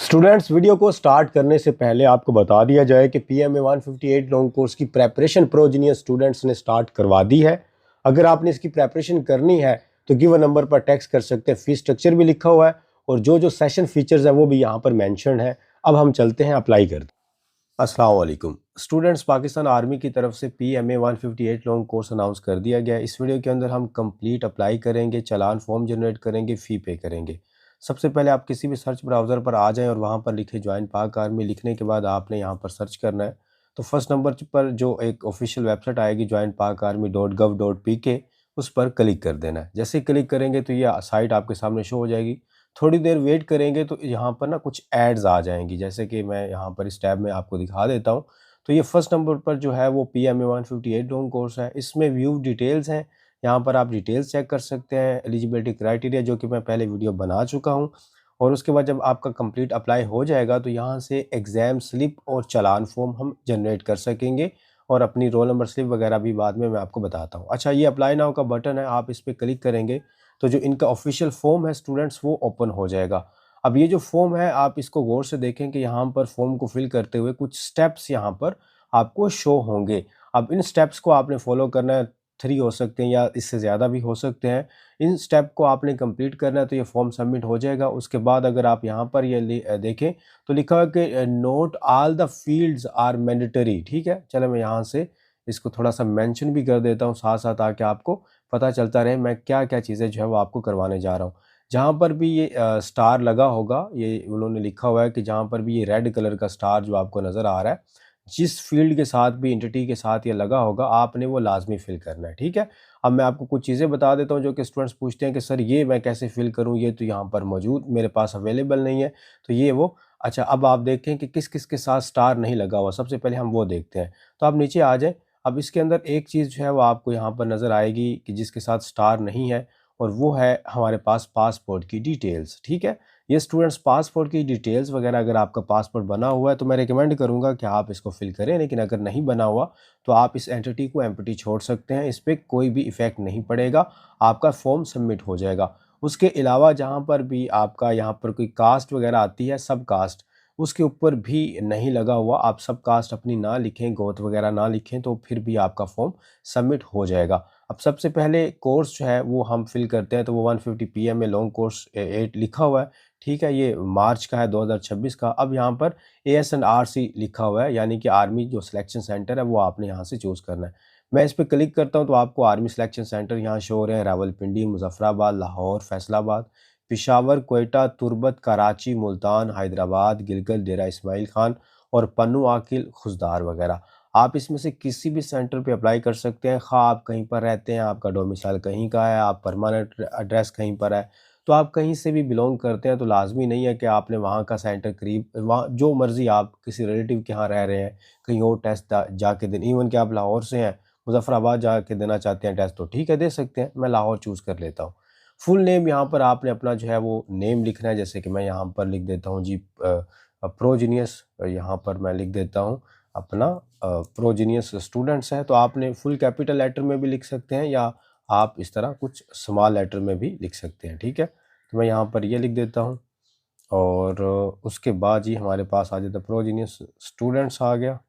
Students, video को start करने से पहले आपको बता दिया जाए कि PMA 158 लॉन्ग कोर्स की प्रेपरेशन प्रोजीनियस स्टूडेंट्स ने स्टार्ट करवा दी है। अगर आपने इसकी प्रेपरेशन करनी है तो गिवन नंबर पर टेक्स्ट कर सकते हैं। फीस स्ट्रक्चर भी लिखा हुआ है और जो सेशन फीचर्स है वो भी यहाँ पर मेंशन है। अब हम चलते हैं, अप्लाई करते हैं। अस्सलाम वालेकुम स्टूडेंट्स, पाकिस्तान आर्मी की तरफ से PMA 158 लॉन्ग कोर्स अनाउंस कर दिया गया है। इस वीडियो के अंदर हम कंप्लीट अप्लाई करेंगे, चालान फॉर्म जनरेट करेंगे, फ़ी पे करेंगे। सबसे पहले आप किसी भी सर्च ब्राउज़र पर आ जाएं और वहां पर लिखे ज्वाइन पाक आर्मी। लिखने के बाद आपने यहां पर सर्च करना है। तो फर्स्ट नंबर पर जो एक ऑफिशियल वेबसाइट आएगी joinpakarmy.gov.pk, उस पर क्लिक कर देना है। जैसे ही क्लिक करेंगे तो ये साइट आपके सामने शो हो जाएगी। थोड़ी देर वेट करेंगे तो यहाँ पर ना कुछ एड्स आ जाएंगी, जैसे कि मैं यहाँ पर इस टैब में आपको दिखा देता हूँ। तो ये फर्स्ट नंबर पर जो है वो PMA 158 लॉन्ग कोर्स है। इसमें व्यू डिटेल्स हैं, यहाँ पर आप डिटेल्स चेक कर सकते हैं। एलिजिबिलिटी क्राइटेरिया जो कि मैं पहले वीडियो बना चुका हूँ। और उसके बाद जब आपका कंप्लीट अप्लाई हो जाएगा तो यहाँ से एग्ज़ाम स्लिप और चालान फॉर्म हम जनरेट कर सकेंगे और अपनी रोल नंबर स्लिप वगैरह भी बाद में मैं आपको बताता हूँ। अच्छा, ये अप्लाई नाउ का बटन है, आप इस पर क्लिक करेंगे तो जो इनका ऑफिशियल फॉर्म है स्टूडेंट्स वो ओपन हो जाएगा। अब ये जो फॉर्म है आप इसको गौर से देखें कि यहाँ पर फॉर्म को फिल करते हुए कुछ स्टेप्स यहाँ पर आपको शो होंगे। अब इन स्टेप्स को आपने फॉलो करना है। 3 हो सकते हैं या इससे ज़्यादा भी हो सकते हैं। इन स्टेप को आपने कंप्लीट करना है तो ये फॉर्म सबमिट हो जाएगा। उसके बाद अगर आप यहाँ पर ये देखें तो लिखा हुआ है कि note all the fields are mandatory. ठीक है, चलो मैं यहाँ से इसको थोड़ा सा मेंशन भी कर देता हूँ साथ साथ, ताकि आपको पता चलता रहे मैं क्या क्या चीज़ें जो है वो आपको करवाने जा रहा हूँ। जहाँ पर भी ये स्टार लगा होगा, ये उन्होंने लिखा हुआ है कि जहाँ पर भी ये रेड कलर का स्टार जो आपको नज़र आ रहा है, जिस फील्ड के साथ भी एंटिटी के साथ ये लगा होगा आपने वो लाजमी फिल करना है। ठीक है, अब मैं आपको कुछ चीज़ें बता देता हूँ जो कि स्टूडेंट्स पूछते हैं कि सर ये मैं कैसे फिल करूँ, ये तो यहाँ पर मौजूद मेरे पास अवेलेबल नहीं है। तो ये वो अच्छा, अब आप देखें कि किस किस के साथ स्टार नहीं लगा हुआ। सबसे पहले हम वो देखते हैं। तो आप नीचे आ जाएं। अब इसके अंदर एक चीज़ जो है वो आपको यहाँ पर नज़र आएगी कि जिसके साथ स्टार नहीं है, और वो है हमारे पास पासपोर्ट की डिटेल्स। ठीक है, ये स्टूडेंट्स पासपोर्ट की डिटेल्स वगैरह, अगर आपका पासपोर्ट बना हुआ है तो मैं रिकमेंड करूंगा कि आप इसको फिल करें, लेकिन अगर नहीं बना हुआ तो आप इस एंटिटी को एम्प्टी छोड़ सकते हैं। इस पर कोई भी इफ़ेक्ट नहीं पड़ेगा, आपका फॉर्म सबमिट हो जाएगा। उसके अलावा जहाँ पर भी आपका यहाँ पर कोई कास्ट वगैरह आती है, सब कास्ट, उसके ऊपर भी नहीं लगा हुआ, आप सब कास्ट अपनी ना लिखें, गोत वगैरह ना लिखें, तो फिर भी आपका फॉर्म सबमिट हो जाएगा। अब सबसे पहले कोर्स जो है वो हम फिल करते हैं। तो वो 150 PMA लॉन्ग कोर्स 8 लिखा हुआ है। ठीक है, ये मार्च का है, 2026 का। अब यहाँ पर ASNRC लिखा हुआ है, यानी कि आर्मी जो सिलेक्शन सेंटर है वो आपने यहाँ से चूज़ करना है। मैं इस पर क्लिक करता हूँ तो आपको आर्मी सिलेक्शन सेंटर यहाँ शो हो रहे हैं। रावलपिंडी, मुजफ्फराबाद, लाहौर, फैसलाबाद, पेशावर, क्वेटा, तुर्बत, कराची, मुल्तान, हैदराबाद, गिलगित, डेरा इस्माइल खान और पन्नू, आकिल, खुजदार वगैरह। आप इसमें से किसी भी सेंटर पे अप्लाई कर सकते हैं। खा आप कहीं पर रहते हैं, आपका डोमिसाइल कहीं का है, आप परमानेंट एड्रेस कहीं पर है, तो आप कहीं से भी बिलोंग करते हैं तो लाजमी नहीं है कि आपने वहाँ का सेंटर करीब, वहाँ जो मर्ज़ी आप किसी रिलेटिव के यहाँ रह रहे हैं कहीं और टेस्ट जाके दें। इवन कि आप लाहौर से हैं, मुजफ्फराबाद जाके देना चाहते हैं टेस्ट, तो ठीक है, दे सकते हैं। मैं लाहौर चूज़ कर लेता हूँ। फुल नेम यहाँ पर आपने अपना जो है वो नेम लिखना है। जैसे कि मैं यहाँ पर लिख देता हूँ जी प्रोजीनियस, यहाँ पर मैं लिख देता हूँ अपना प्रोजीनियस स्टूडेंट्स है। तो आपने फुल कैपिटल लेटर में भी लिख सकते हैं या आप इस तरह कुछ स्मॉल लेटर में भी लिख सकते हैं। ठीक है, तो मैं यहाँ पर ये लिख देता हूँ और उसके बाद ये हमारे पास आ जाता है प्रोजीनियस स्टूडेंट्स आ गया।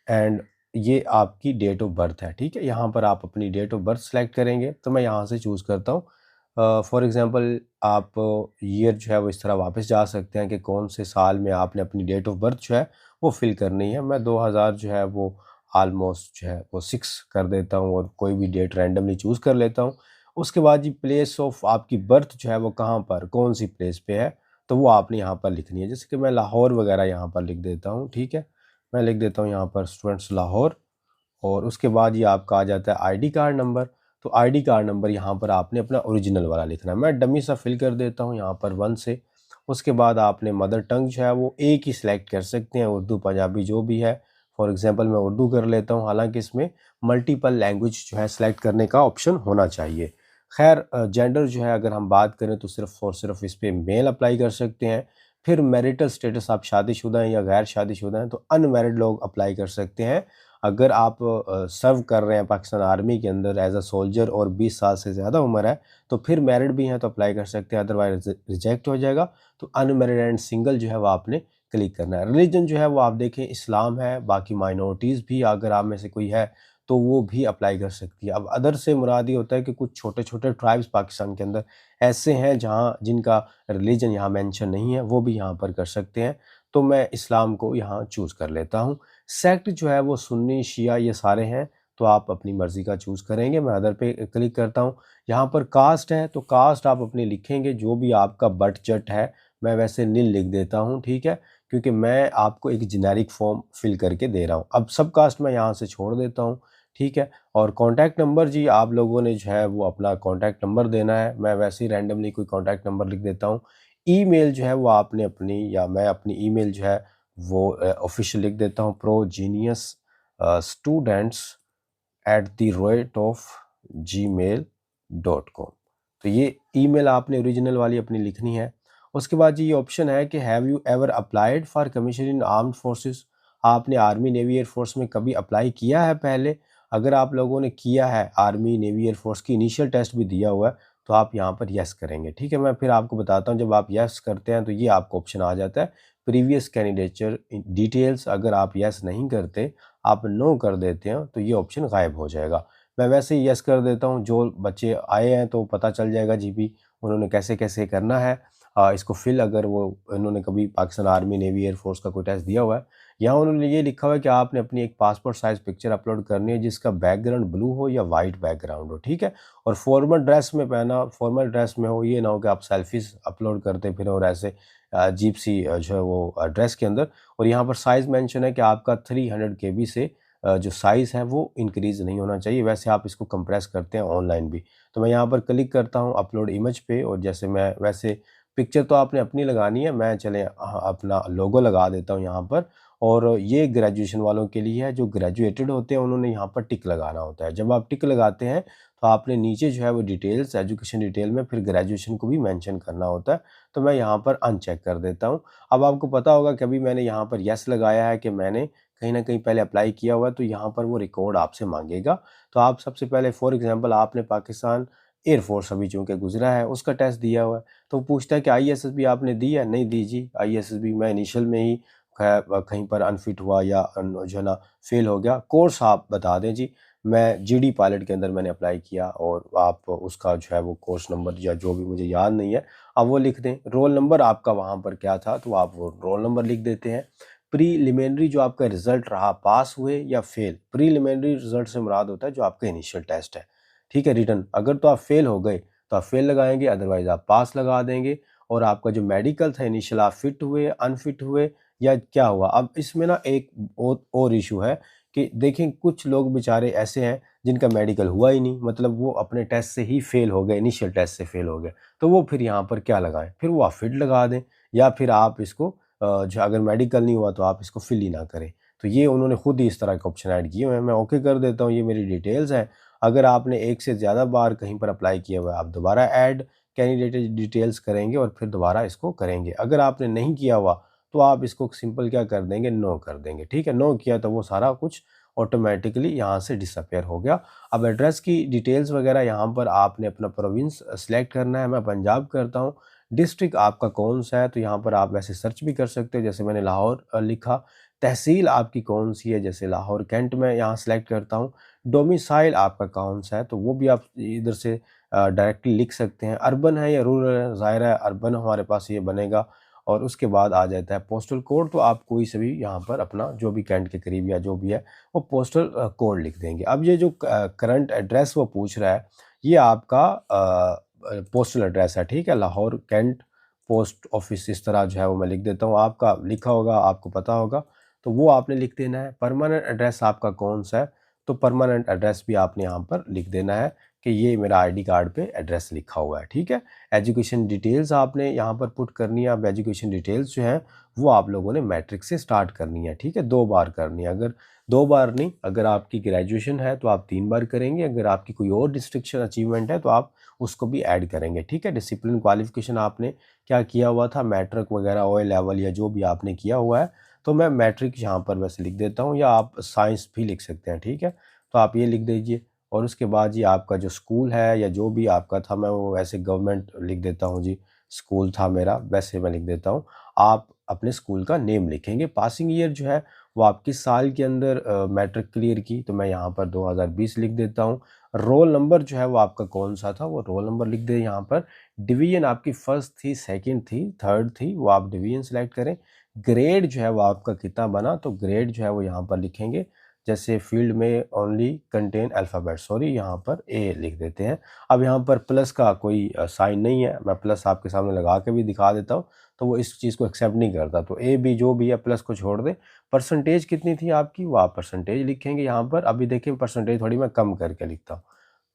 एंड ये आपकी डेट ऑफ बर्थ है। ठीक है, यहाँ पर आप अपनी डेट ऑफ बर्थ सेलेक्ट करेंगे। तो मैं यहाँ से चूज़ करता हूँ। फॉर एग्ज़ाम्पल आप ईयर जो है वो इस तरह वापस जा सकते हैं कि कौन से साल में आपने अपनी डेट ऑफ बर्थ जो है वो फिल करनी है। मैं 2000 जो है वो आलमोस्ट जो है वो 6 कर देता हूँ और कोई भी डेट रैंडमली चूज़ कर लेता हूँ। उसके बाद जी प्लेस ऑफ आपकी बर्थ जो है वो कहाँ पर, कौन सी प्लेस पे है, तो वो आपने यहाँ पर लिखनी है। जैसे कि मैं लाहौर वगैरह यहाँ पर लिख देता हूँ। ठीक है, मैं लिख देता हूँ यहाँ पर स्टूडेंट्स लाहौर। और उसके बाद ये आपका आ जाता है आईडी कार्ड नंबर। तो आईडी कार्ड नंबर यहाँ पर आपने अपना ओरिजिनल वाला लिखना है। मैं डमी सा फिल कर देता हूँ यहाँ पर 1 से। उसके बाद आपने मदर टंग जो है वो एक ही सिलेक्ट कर सकते हैं, उर्दू, पंजाबी जो भी है। फॉर एग्जांपल मैं उर्दू कर लेता हूँ, हालांकि इसमें मल्टीपल लैंग्वेज जो है सेलेक्ट करने का ऑप्शन होना चाहिए। खैर, जेंडर जो है अगर हम बात करें तो सिर्फ और सिर्फ इस पर मेल अप्लाई कर सकते हैं। फिर मैरिटल स्टेटस, आप शादीशुदा हैं या गैर शादीशुदा हैं, तो अनमैरिड लोग अप्लाई कर सकते हैं। अगर आप सर्व कर रहे हैं पाकिस्तान आर्मी के अंदर एज अ सोल्जर और 20 साल से ज़्यादा उम्र है तो फिर मैरिड भी हैं तो अप्लाई कर सकते हैं, अदरवाइज रिजेक्ट हो जाएगा। तो अनमैरिड एंड सिंगल जो है वो आपने क्लिक करना है। रिलीजन जो है वो आप देखें इस्लाम है, बाकी माइनॉरिटीज़ भी अगर आप में से कोई है तो वो भी अप्लाई कर सकती है। अब अदर से मुराद ये होता है कि कुछ छोटे छोटे ट्राइब्स पाकिस्तान के अंदर ऐसे हैं जहाँ जिनका रिलीजन यहाँ मेंशन नहीं है, वो भी यहाँ पर कर सकते हैं। तो मैं इस्लाम को यहाँ चूज़ कर लेता हूँ। सेक्ट जो है वो सुन्नी शिया ये सारे हैं, तो आप अपनी मर्ज़ी का चूज़ करेंगे। मैं अदर पे क्लिक करता हूँ। यहाँ पर कास्ट है तो कास्ट आप अपनी लिखेंगे जो भी आपका बट जट है। मैं वैसे नील लिख देता हूँ, ठीक है, क्योंकि मैं आपको एक जेनेरिक फॉर्म फिल करके दे रहा हूँ। अब सब कास्ट मैं यहाँ से छोड़ देता हूँ, ठीक है। और कॉन्टैक्ट नंबर जी आप लोगों ने जो है वो अपना कॉन्टैक्ट नंबर देना है। मैं वैसे ही रैंडमली कोई कॉन्टैक्ट नंबर लिख देता हूँ। ईमेल जो है वो आपने अपनी या मैं अपनी ईमेल जो है वो ऑफिशियल लिख देता हूँ, projeniusstudents@gmail.com। तो ये ईमेल आपने ओरिजिनल वाली अपनी लिखनी है। उसके बाद ये ऑप्शन है कि have you ever applied for commission in armed forces, आपने आर्मी नेवी एयर फोर्स में कभी अप्लाई किया है पहले। अगर आप लोगों ने किया है, आर्मी नेवी एयर फोर्स की इनिशियल टेस्ट भी दिया हुआ है, तो आप यहाँ पर यस करेंगे, ठीक है। मैं फिर आपको बताता हूँ, जब आप यस करते हैं तो ये आपको ऑप्शन आ जाता है प्रीवियस कैंडिडेचर डिटेल्स। अगर आप यस नहीं करते, आप नो कर देते हैं, तो ये ऑप्शन गायब हो जाएगा। मैं वैसे ही यस कर देता हूँ। जो बच्चे आए हैं तो पता चल जाएगा जी भी उन्होंने कैसे कैसे करना है इसको फिल। अगर वो इन्होंने कभी Pakistan army navy air force का कोई टेस्ट दिया हुआ है, यहाँ उन्होंने ये लिखा हुआ है कि आपने अपनी एक पासपोर्ट साइज पिक्चर अपलोड करनी है जिसका बैकग्राउंड ब्लू हो या वाइट बैकग्राउंड हो, ठीक है। और फॉर्मल ड्रेस में पहना, फॉर्मल ड्रेस में हो, ये ना हो कि आप सेल्फीज अपलोड करते फिर और ऐसे अजीब सी जो है वो ड्रेस के अंदर। और यहाँ पर साइज़ मेंशन है कि आपका 300 KB से जो साइज़ है वो इंक्रीज़ नहीं होना चाहिए। वैसे आप इसको कंप्रेस करते हैं ऑनलाइन भी। तो मैं यहाँ पर क्लिक करता हूँ अपलोड इमेज पे, और जैसे मैं वैसे पिक्चर तो आपने अपनी लगानी है, मैं चले अपना लोगो लगा देता हूँ यहाँ पर। और ये ग्रेजुएशन वालों के लिए है, जो ग्रेजुएटेड होते हैं उन्होंने यहाँ पर टिक लगाना होता है। जब आप टिक लगाते हैं तो आपने नीचे जो है वो डिटेल्स, एजुकेशन डिटेल में फिर ग्रेजुएशन को भी मेंशन करना होता है। तो मैं यहाँ पर अनचेक कर देता हूँ। अब आपको पता होगा कि अभी मैंने यहाँ पर यस लगाया है कि मैंने कहीं ना कहीं पहले अप्लाई किया हुआ है, तो यहाँ पर वो रिकॉर्ड आपसे मांगेगा। तो आप सबसे पहले फॉर एग्जांपल आपने पाकिस्तान एयरफोर्स अभी चूँकि गुजरा है उसका टेस्ट दिया हुआ है, तो पूछता है कि ISSB आपने दी है, नहीं दी जी। ISSB मैं इनिशियल में ही कहीं पर अनफिट हुआ या जो है ना फेल हो गया। कोर्स आप बता दें जी, मैं GD पायलट के अंदर मैंने अप्लाई किया, और आप उसका जो है वो कोर्स नंबर या जो भी मुझे याद नहीं है आप वो लिख दें। रोल नंबर आपका वहाँ पर क्या था तो आप वो रोल नंबर लिख देते हैं। प्रीलिमिनरी जो आपका रिजल्ट रहा, पास हुए या फेल। प्रीलिमिनरी रिजल्ट से मुराद होता है जो आपका इनिशियल टेस्ट है, ठीक है। रिटर्न अगर तो आप फेल हो गए तो आप फेल लगाएंगे, अदरवाइज आप पास लगा देंगे। और आपका जो मेडिकल था इनिशियल, आप फिट हुए, अनफिट हुए या क्या हुआ। अब इसमें ना एक और इशू है कि देखें कुछ लोग बेचारे ऐसे हैं जिनका मेडिकल हुआ ही नहीं, मतलब वो अपने टेस्ट से ही फेल हो गए, इनिशियल टेस्ट से फेल हो गए। तो वो फिर यहाँ पर क्या लगाएं, फिर वो आप फिट लगा दें, या फिर आप इसको जो अगर मेडिकल नहीं हुआ तो आप इसको फिल ही ना करें। तो ये उन्होंने खुद ही इस तरह के ऑप्शन ऐड किए हुए हैं। मैं ओके कर देता हूँ, ये मेरी डिटेल्स हैं। अगर आपने एक से ज़्यादा बार कहीं पर अप्लाई किया हुआ है, आप दोबारा ऐड कैंडिडेट डिटेल्स करेंगे और फिर दोबारा इसको करेंगे। अगर आपने नहीं किया हुआ तो आप इसको सिंपल क्या कर देंगे, नो कर देंगे, ठीक है। नो किया तो वो सारा कुछ ऑटोमेटिकली यहाँ से डिसअपेयर हो गया। अब एड्रेस की डिटेल्स वगैरह यहाँ पर आपने अपना प्रोविंस सेलेक्ट करना है। मैं पंजाब करता हूँ। डिस्ट्रिक्ट आपका कौन सा है, तो यहाँ पर आप वैसे सर्च भी कर सकते हो, जैसे मैंने लाहौर लिखा। तहसील आपकी कौन सी है, जैसे लाहौर कैंट में यहाँ सेलेक्ट करता हूँ। डोमिसाइल आपका कौन सा है, तो वो भी आप इधर से डायरेक्टली लिख सकते हैं। अर्बन है या रूरल है, ज़ाहिर है अर्बन हमारे पास ये बनेगा। और उसके बाद आ जाता है पोस्टल कोड, तो आप कोई से भी यहाँ पर अपना जो भी कैंट के करीब या जो भी है वो पोस्टल कोड लिख देंगे। अब ये जो करंट एड्रेस वो पूछ रहा है, ये आपका पोस्टल एड्रेस है, ठीक है। लाहौर कैंट पोस्ट ऑफिस, इस तरह जो है वो मैं लिख देता हूँ। आपका लिखा होगा, आपको पता होगा, तो वो आपने लिख देना है। परमानेंट एड्रेस आपका कौन सा है, तो परमानेंट एड्रेस भी आपने यहाँ पर लिख देना है कि ये मेरा ID कार्ड पे एड्रेस लिखा हुआ है, ठीक है। एजुकेशन डिटेल्स आपने यहाँ पर पुट करनी है। अब एजुकेशन डिटेल्स जो है वो आप लोगों ने मैट्रिक से स्टार्ट करनी है, ठीक है। 2 बार करनी है, अगर 2 बार नहीं, अगर आपकी ग्रेजुएशन है तो आप 3 बार करेंगे। अगर आपकी कोई और डिस्ट्रिक्शन अचीवमेंट है तो आप उसको भी ऐड करेंगे, ठीक है। डिसिप्लिन क्वालिफिकेशन आपने क्या किया हुआ था, मैट्रिक वगैरह, OA लेवल या जो भी आपने किया हुआ है, तो मैं मैट्रिक यहाँ पर वैसे लिख देता हूँ, या आप साइंस भी लिख सकते हैं, ठीक है। तो आप ये लिख दीजिए, और उसके बाद ये आपका जो स्कूल है या जो भी आपका था, मैं वो वैसे गवर्नमेंट लिख देता हूँ जी, स्कूल था मेरा, वैसे मैं लिख देता हूँ। आप अपने स्कूल का नेम लिखेंगे। पासिंग ईयर जो है वो आपकी साल के अंदर मैट्रिक क्लियर की, तो मैं यहाँ पर 2020 लिख देता हूँ। रोल नंबर जो है वो आपका कौन सा था, वो रोल नंबर लिख दे यहाँ पर। डिवीजन आपकी फर्स्ट थी, सेकंड थी, थर्ड थी, वो आप डिवीजन सेलेक्ट करें। ग्रेड जो है वो आपका कितना बना, तो ग्रेड जो है वो यहाँ पर लिखेंगे। जैसे फील्ड में ओनली कंटेन अल्फ़ाबेट, सॉरी यहाँ पर ए लिख देते हैं। अब यहाँ पर प्लस का कोई साइन नहीं है, मैं प्लस आपके सामने लगा के भी दिखा देता हूँ, तो वो इस चीज़ को एक्सेप्ट नहीं करता। तो ए बी जो भी है प्लस को छोड़ दें। परसेंटेज कितनी थी आपकी, वो आप परसेंटेज लिखेंगे यहाँ पर। अभी देखिए परसेंटेज थोड़ी मैं कम करके लिखता हूँ,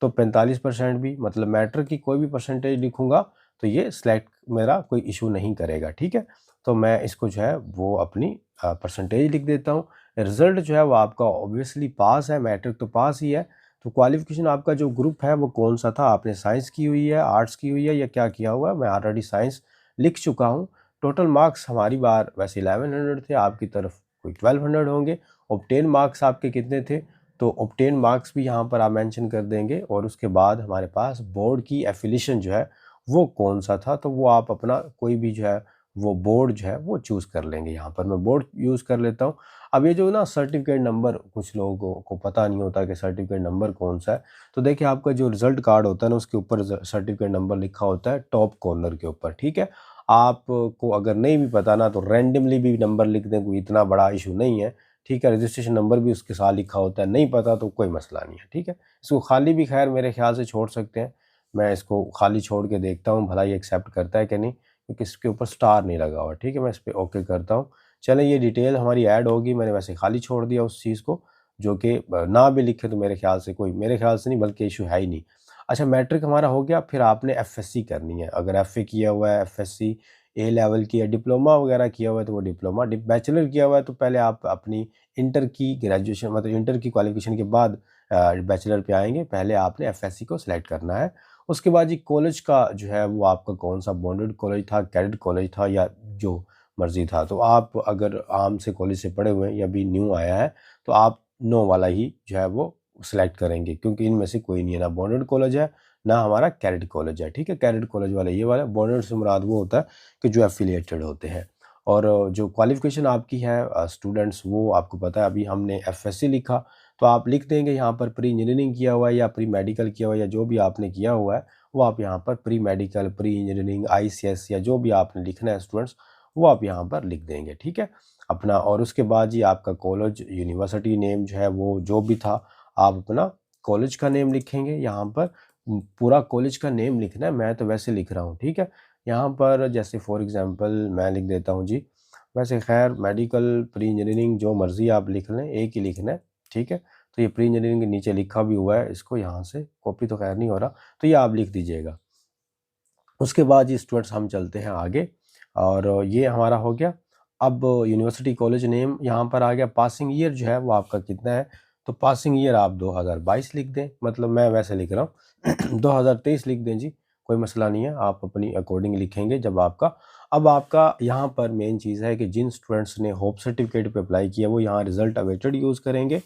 तो 45% भी, मतलब मैट्रिक की कोई भी परसेंटेज लिखूंगा तो ये सिलेक्ट मेरा कोई इशू नहीं करेगा, ठीक है। तो मैं इसको जो है वो अपनी परसेंटेज लिख देता हूँ। रिजल्ट जो है वो आपका ऑब्वियसली पास है, मैट्रिक तो पास ही है। तो क्वालिफिकेशन आपका जो ग्रुप है वो कौन सा था, आपने साइंस की हुई है, आर्ट्स की हुई है, या क्या किया हुआ है। मैं ऑलरेडी साइंस लिख चुका हूँ। टोटल मार्क्स हमारी बार वैसे 1100 थे, आपकी तरफ कोई 1200 होंगे। ऑब्टेन मार्क्स आपके कितने थे, तो ऑब्टेन मार्क्स भी यहाँ पर आप मेंशन कर देंगे। और उसके बाद हमारे पास बोर्ड की एफिलिएशन जो है वो कौन सा था, तो वो आप अपना कोई भी जो है वो बोर्ड जो है वो चूज़ कर लेंगे। यहाँ पर मैं बोर्ड यूज़ कर लेता हूँ। अब ये जो ना सर्टिफिकेट नंबर, कुछ लोगों को पता नहीं होता कि सर्टिफिकेट नंबर कौन सा है। तो देखिए आपका जो रिजल्ट कार्ड होता है ना, उसके ऊपर सर्टिफिकेट नंबर लिखा होता है टॉप कॉर्नर के ऊपर, ठीक है। आपको अगर नहीं भी पता ना, तो रैंडमली भी नंबर लिख दें, कोई इतना बड़ा इशू नहीं है, ठीक है। रजिस्ट्रेशन नंबर भी उसके साथ लिखा होता है, नहीं पता तो कोई मसला नहीं है, ठीक है। इसको खाली भी खैर मेरे ख्याल से छोड़ सकते हैं। मैं इसको खाली छोड़ के देखता हूँ भला ये एक्सेप्ट करता है कि नहीं, क्योंकि इसके ऊपर स्टार नहीं लगा हुआ, ठीक है। मैं इस पर ओके करता हूँ। चलें, ये डिटेल हमारी ऐड होगी, मैंने वैसे खाली छोड़ दिया उस चीज़ को, जो कि ना भी लिखे तो मेरे ख्याल से कोई, मेरे ख्याल से नहीं बल्कि इशू है ही नहीं। अच्छा, मैट्रिक हमारा हो गया, फिर आपने एफएससी करनी है। अगर एफए किया हुआ है, एफएससी ए लेवल की है, डिप्लोमा वगैरह किया हुआ है तो वो डिप्लोमा, बैचलर किया हुआ है तो पहले आप अपनी इंटर की ग्रेजुएशन, मतलब इंटर की क्वालिफिकेशन के बाद बैचलर पे आएंगे। पहले आपने एफएससी को सिलेक्ट करना है। उसके बाद जी कॉलेज का जो है वो आपका कौन सा, बॉन्डेड कॉलेज था, कैडेट कॉलेज था, या जो मर्जी था। तो आप अगर आम से कॉलेज से पढ़े हुए हैं या भी न्यू आया है, तो आप नो वाला ही जो है वो सिलेक्ट करेंगे, क्योंकि इनमें से कोई नहीं है, ना बॉन्डेड कॉलेज है ना हमारा कैडेट कॉलेज है, ठीक है। कैडेट कॉलेज वाला ये वाला, बॉन्डेड से मुराद वो होता है कि जो एफिलिएटेड होते हैं। और जो क्वालिफिकेशन आपकी है स्टूडेंट्स, वो आपको पता है, अभी हमने एफएससी लिखा, तो आप लिख देंगे यहाँ पर प्री इंजीनियरिंग किया हुआ है या प्री मेडिकल किया हुआ है, या जो भी आपने किया हुआ है वो आप यहाँ पर pre medical, pre engineering, ICS या जो भी आपने लिखना है स्टूडेंट्स, वो आप यहाँ पर लिख देंगे, ठीक है अपना। और उसके बाद जी आपका कॉलेज यूनिवर्सिटी नेम जो है वो जो भी था, आप अपना कॉलेज का नेम लिखेंगे यहाँ पर। पूरा कॉलेज का नेम लिखना है, मैं तो वैसे लिख रहा हूँ, ठीक है। यहाँ पर जैसे फॉर एग्जांपल मैं लिख देता हूँ जी, वैसे खैर मेडिकल, प्री इंजीनियरिंग जो मर्जी आप लिख लें, एक ही लिखना है, ठीक है। तो ये प्री इंजीनियरिंग के नीचे लिखा भी हुआ है, इसको यहाँ से कॉपी तो खैर नहीं हो रहा, तो ये आप लिख दीजिएगा। उसके बाद ये स्टूडेंट्स हम चलते हैं आगे, और ये हमारा हो गया। अब यूनिवर्सिटी कॉलेज नेम यहाँ पर आ गया। पासिंग ईयर जो है वो आपका कितना है, तो पासिंग ईयर आप 2022 लिख दें, मतलब मैं वैसे लिख रहा हूँ 2023 लिख दें जी, कोई मसला नहीं है, आप अपनी अकॉर्डिंग लिखेंगे जब आपका। अब आपका यहाँ पर मेन चीज़ है कि जिन स्टूडेंट्स ने होप सर्टिफिकेट पे अप्लाई किया वो यहाँ रिजल्ट अवेटेड यूज़ करेंगे,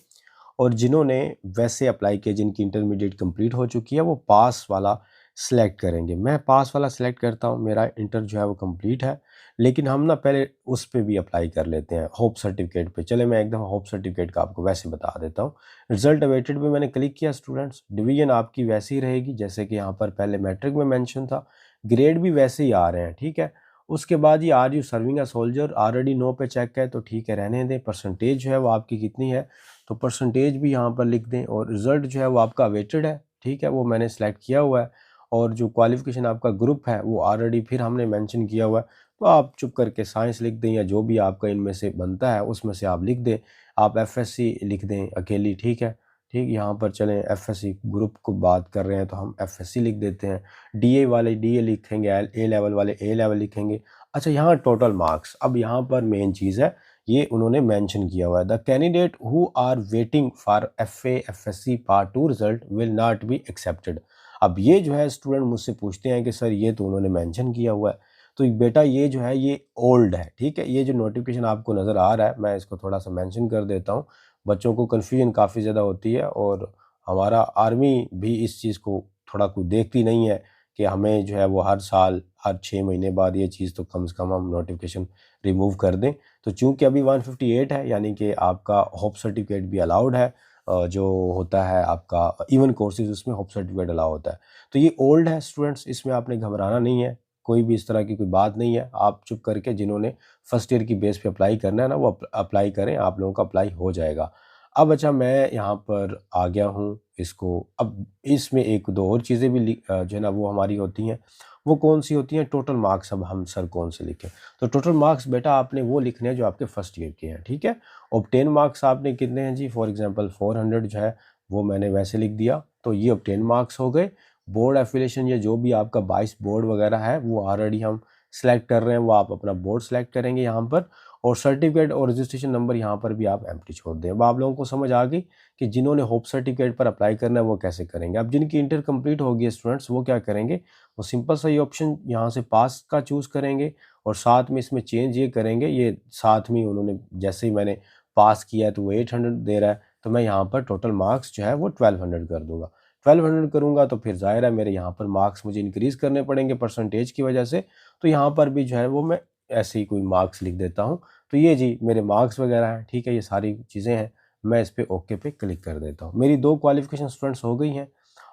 और जिन्होंने वैसे अप्लाई किया, जिनकी इंटरमीडिएट कंप्लीट हो चुकी है, वो पास वाला सिलेक्ट करेंगे। मैं पास वाला सिलेक्ट करता हूँ, मेरा इंटर जो है वो कंप्लीट है, लेकिन हम ना पहले उस पे भी अप्लाई कर लेते हैं, होप सर्टिफिकेट पे। चले मैं एक दफ़ा होप सर्टिफिकेट का आपको वैसे बता देता हूँ। रिजल्ट अवेटेड पे मैंने क्लिक किया स्टूडेंट्स, डिवीजन आपकी वैसी ही रहेगी जैसे कि यहाँ पर पहले मैट्रिक में मेंशन था, ग्रेड भी वैसे ही आ रहे हैं, ठीक है। उसके बाद ये are you serving a soldier, already no pay check है तो ठीक है, रहने दें। परसेंटेज जो है वो आपकी कितनी है, तो परसेंटेज भी यहाँ पर लिख दें। और रिज़ल्ट जो है वो आपका अवेटेड है, ठीक है, वो मैंने सेलेक्ट किया हुआ है। और जो क्वालिफिकेशन आपका ग्रुप है वो ऑलरेडी फिर हमने मेंशन किया हुआ है, तो आप चुप करके साइंस लिख दें, या जो भी आपका इनमें से बनता है उसमें से आप लिख दें। आप एफएससी लिख दें अकेली, ठीक है। ठीक, यहाँ पर चलें एफएससी ग्रुप को बात कर रहे हैं तो हम एफएससी लिख देते हैं। डीए वाले डीए लिखेंगे, ए लेवल वाले ए लेवल लिखेंगे। अच्छा, यहाँ टोटल मार्क्स, अब यहाँ पर मेन चीज़ है, ये उन्होंने मेंशन किया हुआ है, the candidate who are waiting for FA FSC part 2 result will not be accepted. अब ये जो है स्टूडेंट मुझसे पूछते हैं कि सर ये तो उन्होंने मेंशन किया हुआ है, तो बेटा ये जो है ये ओल्ड है, ठीक है। ये जो नोटिफिकेशन आपको नज़र आ रहा है, मैं इसको थोड़ा सा मेंशन कर देता हूँ। बच्चों को कन्फ्यूजन काफ़ी ज़्यादा होती है, और हमारा आर्मी भी इस चीज़ को थोड़ा कुछ देखती नहीं है कि हमें जो है वो हर साल, हर 6 महीने बाद ये चीज़ तो कम से कम हम नोटिफिकेशन रिमूव कर दें। तो चूँकि अभी 158 है, यानी कि आपका होप सर्टिफिकेट भी अलाउड है, जो होता है आपका इवन कोर्सेज, उसमें होप सर्टिफिकेट अलाउ होता है। तो ये ओल्ड है स्टूडेंट्स, इसमें आपने घबराना नहीं है, कोई भी इस तरह की कोई बात नहीं है। आप चुप करके जिन्होंने फर्स्ट ईयर की बेस पे अप्लाई करना है ना, वो अप्लाई करें, आप लोगों का अप्लाई हो जाएगा। अब अच्छा, मैं यहाँ पर आ गया हूँ इसको, अब इसमें एक दो और चीज़ें भी जो है ना वो हमारी होती हैं। वो कौन सी होती हैं? Total marks. अब हम सर कौन से लिखें? तो टोटल मार्क्स बेटा आपने वो लिखने हैं जो आपके फर्स्ट ईयर के हैं, ठीक है। ऑब्टेन मार्क्स आपने कितने हैं जी? फॉर एग्जांपल 400 जो है वो मैंने वैसे लिख दिया, तो ये ऑब्टेन मार्क्स हो गए। बोर्ड एफिलिएशन या जो भी आपका 22 बोर्ड वगैरह है वो ऑलरेडी हम सेलेक्ट कर रहे हैं, वो आप अपना बोर्ड सेलेक्ट करेंगे यहाँ पर। और सर्टिफिकेट और रजिस्ट्रेशन नंबर यहाँ पर भी आप एम्प्टी छोड़ दें। अब आप लोगों को समझ आ गई कि जिन्होंने होप सर्टिफिकेट पर अप्लाई करना है वो कैसे करेंगे। अब जिनकी इंटर कंप्लीट होगी स्टूडेंट्स, वो क्या करेंगे? वो सिंपल सा ये ऑप्शन यहाँ से पास का चूज़ करेंगे, और साथ में इसमें चेंज ये करेंगे, ये साथ में उन्होंने जैसे ही मैंने पास किया है तो वो 800 दे रहा है, तो मैं यहाँ पर टोटल मार्क्स जो है वो 1200 कर दूंगा। 1200 करूंगा तो फिर जाहिर है मेरे यहाँ पर मार्क्स मुझे इंक्रीज़ करने पड़ेंगे परसेंटेज की वजह से, तो यहाँ पर भी जो है वो मैं ऐसे ही कोई मार्क्स लिख देता हूँ। तो ये जी मेरे मार्क्स वगैरह हैं, ठीक है, ये सारी चीज़ें हैं। मैं इस पे ओके पे क्लिक कर देता हूँ। मेरी 2 क्वालिफ़िकेशन स्टूडेंट्स हो गई हैं।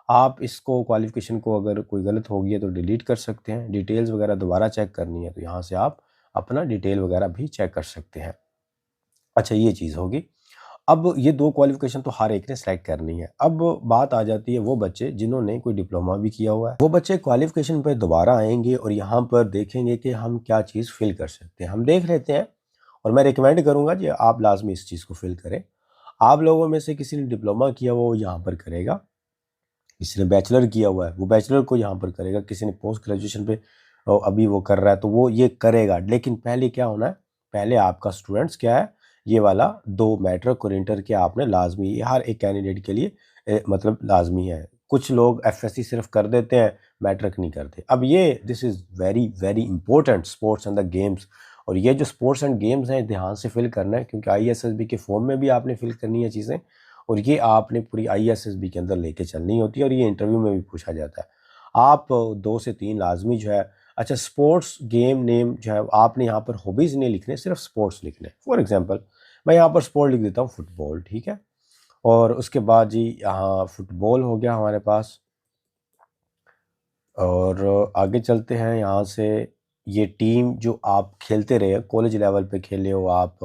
आप इसको क्वालिफ़िकेशन को अगर कोई गलत हो गई है तो डिलीट कर सकते हैं। डिटेल्स वगैरह दोबारा चेक करनी है तो यहाँ से आप अपना डिटेल वगैरह भी चेक कर सकते हैं। अच्छा, ये चीज़ होगी। अब ये 2 क्वालिफ़िकेशन तो हर एक ने सेलेक्ट करनी है। अब बात आ जाती है वो बच्चे जिन्होंने कोई डिप्लोमा भी किया हुआ है। वो बच्चे क्वालिफ़िकेशन पे दोबारा आएँगे और यहाँ पर देखेंगे कि हम क्या चीज़ फ़िल कर सकते हैं। हम देख लेते हैं, और मैं रिकमेंड करूँगा कि आप लाज़मी इस चीज़ को फ़िल करें। आप लोगों में से किसी ने डिप्लोमा किया हुआ वो यहाँ पर करेगा, किसी ने बैचलर किया हुआ है वो बैचलर को यहाँ पर करेगा, किसी ने पोस्ट ग्रेजुएशन पे अभी वो कर रहा है तो वो ये करेगा। लेकिन पहले क्या होना है? पहले आपका स्टूडेंट्स क्या है, ये वाला 2 मैट्रिक और इंटर के आपने लाजमी, ये हर एक कैंडिडेट के लिए मतलब लाजमी है। कुछ लोग एफएससी सिर्फ कर देते हैं, मैट्रिक नहीं करते। अब ये this is very very important, sports and the games. और ये जो स्पोर्ट्स एंड गेम्स हैं ध्यान से फिल करना है, क्योंकि आईएसएसबी के फॉर्म में भी आपने फिल करनी है चीज़ें, और ये आपने पूरी आईएसएसबी के अंदर लेके चलनी होती है, और ये इंटरव्यू में भी पूछा जाता है। आप 2 से 3 लाजमी जो है। अच्छा, स्पोर्ट्स गेम नेम जो है आपने यहाँ पर हॉबीज़ नहीं लिखने, सिर्फ स्पोर्ट्स लिखने। फॉर एग्जांपल मैं यहाँ पर स्पोर्ट लिख देता हूँ फुटबॉल, ठीक है। और उसके बाद जी यहाँ फुटबॉल हो गया हमारे पास, और आगे चलते हैं यहाँ से। ये टीम जो आप खेलते रहे, कॉलेज लेवल पे खेले हो आप,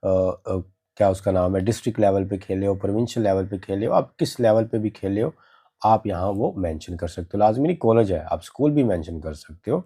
क्या उसका नाम है, डिस्ट्रिक्ट लेवल पे खेले हो, प्रोविंशियल लेवल पे खेले हो, आप किस लेवल पे भी खेले हो, आप यहाँ वो मेंशन कर सकते हो। लाजमी नहीं कॉलेज है, आप स्कूल भी मेंशन कर सकते हो,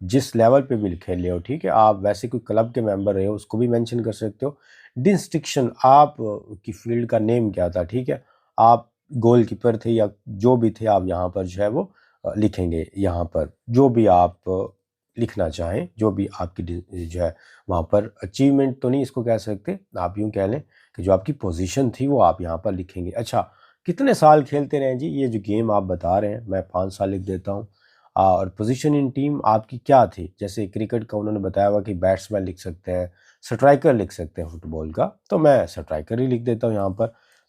जिस लेवल पे भी खेले हो, ठीक है। आप वैसे कोई क्लब के मेंबर रहे हो उसको भी मेंशन कर सकते हो। डिस्ट्रिक्शन, आप की फील्ड का नेम क्या था, ठीक है। आप गोलकीपर थे या जो भी थे, आप यहाँ पर जो है वो लिखेंगे। यहाँ पर जो भी आप लिखना चाहें, जो भी आपकी जो है वहाँ पर अचीवमेंट तो नहीं इसको कह सकते, आप यूँ कह लें कि जो आपकी पोजीशन थी वो आप यहाँ पर लिखेंगे। अच्छा, कितने साल खेलते रहे जी, ये जो गेम आप बता रहे हैं, मैं 5 साल लिख देता हूँ। और पोजीशन इन टीम आपकी क्या थी? जैसे क्रिकेट का उन्होंने बताया हुआ कि बैट्समैन लिख सकते हैं, स्ट्राइकर लिख सकते हैं फुटबॉल का, तो मैं स्ट्राइकर ही लिख देता हूँ यहाँ पर।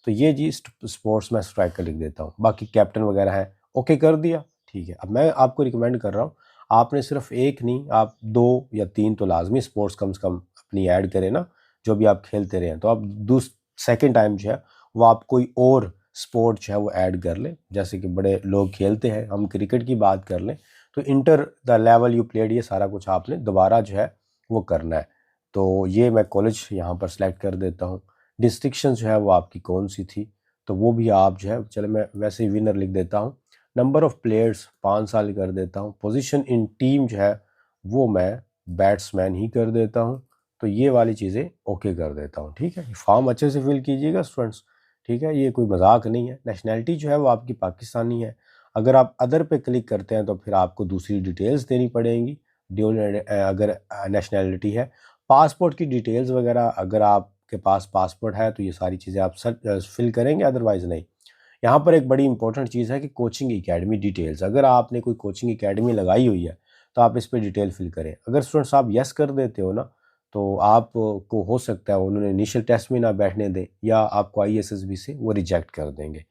तो ये जी स्पोर्ट्स में स्ट्राइकर लिख देता हूँ। बाकी कैप्टन वगैरह है, ओके कर दिया, ठीक है। अब मैं आपको रिकमेंड कर रहा हूँ, आपने सिर्फ एक नहीं, आप 2 या 3 तो लाजमी स्पोर्ट्स कम से कम अपनी ऐड करें ना, जो भी आप खेलते रहे हैं। तो आप सेकेंड टाइम जो है वो आप कोई और स्पोर्ट जो है वो ऐड कर लें। जैसे कि बड़े लोग खेलते हैं, हम क्रिकेट की बात कर लें तो enter the level you played, ये सारा कुछ आपने दोबारा जो है वो करना है। तो ये मैं कॉलेज यहाँ पर सेलेक्ट कर देता हूँ। डिस्ट्रिक्शन जो है वो आपकी कौन सी थी, तो वो भी आप जो है, चलो मैं वैसे ही विनर लिख देता हूँ। नंबर ऑफ़ प्लेयर्स 5 साल कर देता हूँ। पोजीशन इन टीम जो है वो मैं बैट्समैन ही कर देता हूँ। तो ये वाली चीज़ें ओके कर देता हूँ, ठीक है। फॉर्म अच्छे से फिल कीजिएगा स्टूडेंट्स, ठीक है, ये कोई मजाक नहीं है। नेशनैलिटी जो है वो आपकी पाकिस्तानी है। अगर आप अदर पे क्लिक करते हैं तो फिर आपको दूसरी डिटेल्स देनी पड़ेंगी, ड्यूल अगर नेशनैलिटी है। पासपोर्ट की डिटेल्स वगैरह अगर आपके पास पासपोर्ट है तो ये सारी चीज़ें आप फिल करेंगे, अदरवाइज़ नहीं। यहाँ पर एक बड़ी इंपॉर्टेंट चीज़ है कि कोचिंग एकेडमी डिटेल्स, अगर आपने कोई कोचिंग एकेडमी लगाई हुई है तो आप इस पर डिटेल फिल करें। अगर स्टूडेंट्स आप यस कर देते हो ना, तो आपको हो सकता है उन्होंने इनिशियल टेस्ट में ना बैठने दें, या आपको ISSB से वो रिजेक्ट कर देंगे।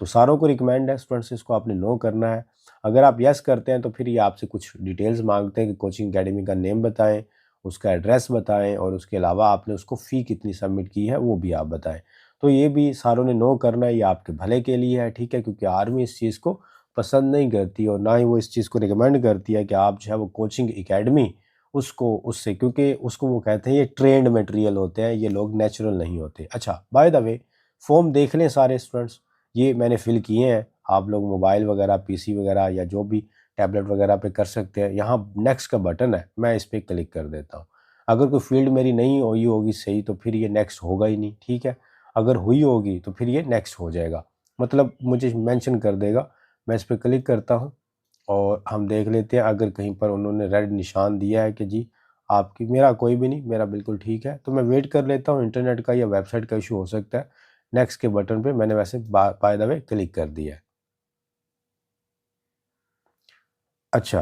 तो सारों को रिकमेंड है स्टूडेंट्स, इसको आपने नो करना है। अगर आप यस करते हैं तो फिर ये आपसे कुछ डिटेल्स मांगते हैं कि कोचिंग अकेडमी का नेम बताएं, उसका एड्रेस बताएं, और उसके अलावा आपने उसको फ़ी कितनी सबमिट की है वो भी आप बताएं। तो ये भी सारों ने नो करना है, ये आपके भले के लिए है, ठीक है, क्योंकि आर्मी इस चीज़ को पसंद नहीं करती और ना ही वो इस चीज़ को रिकमेंड करती है कि आप जो है वो कोचिंग एकेडमी उसको उससे, क्योंकि उसको वो कहते हैं ये ट्रेंड मटेरियल होते हैं, ये लोग नेचुरल नहीं होते। अच्छा, बाय द वे फॉर्म देख लें सारे स्टूडेंट्स, ये मैंने फिल किए हैं। आप लोग मोबाइल वगैरह, PC वगैरह या जो भी टैबलेट वगैरह पे कर सकते हैं। यहाँ नेक्स्ट का बटन है, मैं इस पर क्लिक कर देता हूँ। अगर कोई फील्ड मेरी नहीं हुई होगी सही तो फिर ये नेक्स्ट होगा ही नहीं, ठीक है। अगर हुई होगी तो फिर ये नेक्स्ट हो जाएगा, मतलब मुझे मेंशन कर देगा। मैं इस पर क्लिक करता हूँ और हम देख लेते हैं अगर कहीं पर उन्होंने रेड निशान दिया है कि जी आपकी, मेरा कोई भी नहीं, मेरा बिल्कुल ठीक है, तो मैं वेट कर लेता हूँ। इंटरनेट का या वेबसाइट का इशू हो सकता है। नेक्स्ट के बटन पे मैंने वैसे बाय द वे क्लिक कर दिया है। अच्छा,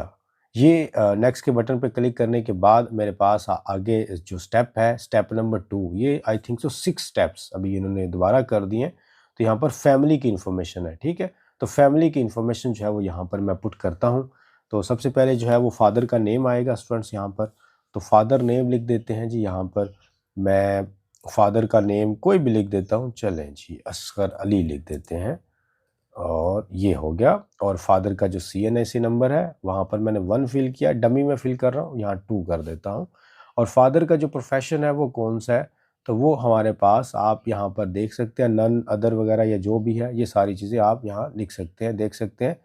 ये नेक्स्ट के बटन पे क्लिक करने के बाद मेरे पास आगे जो स्टेप है, स्टेप नंबर 2, ये आई थिंक सो 6 स्टेप्स अभी इन्होंने दोबारा कर दिए हैं। तो यहाँ पर फैमिली की इन्फॉर्मेशन है, ठीक है। तो फैमिली की इन्फॉर्मेशन जो है वो यहाँ पर मैं पुट करता हूँ। तो सबसे पहले जो है वो फादर का नेम आएगा स्टूडेंट्स यहाँ पर। तो फादर नेम लिख देते हैं जी यहाँ पर। मैं फादर का नेम कोई भी लिख देता हूँ, चलें जी, असगर अली लिख देते हैं। और ये हो गया। और फादर का जो CNIC नंबर है वहाँ पर मैंने 1 फिल किया, डमी में फिल कर रहा हूँ, यहाँ 2 कर देता हूँ। और फादर का जो प्रोफेशन है वो कौन सा है, तो वो हमारे पास आप यहाँ पर देख सकते हैं, नन अदर वगैरह या जो भी है, ये सारी चीज़ें आप यहाँ लिख सकते हैं, देख सकते हैं।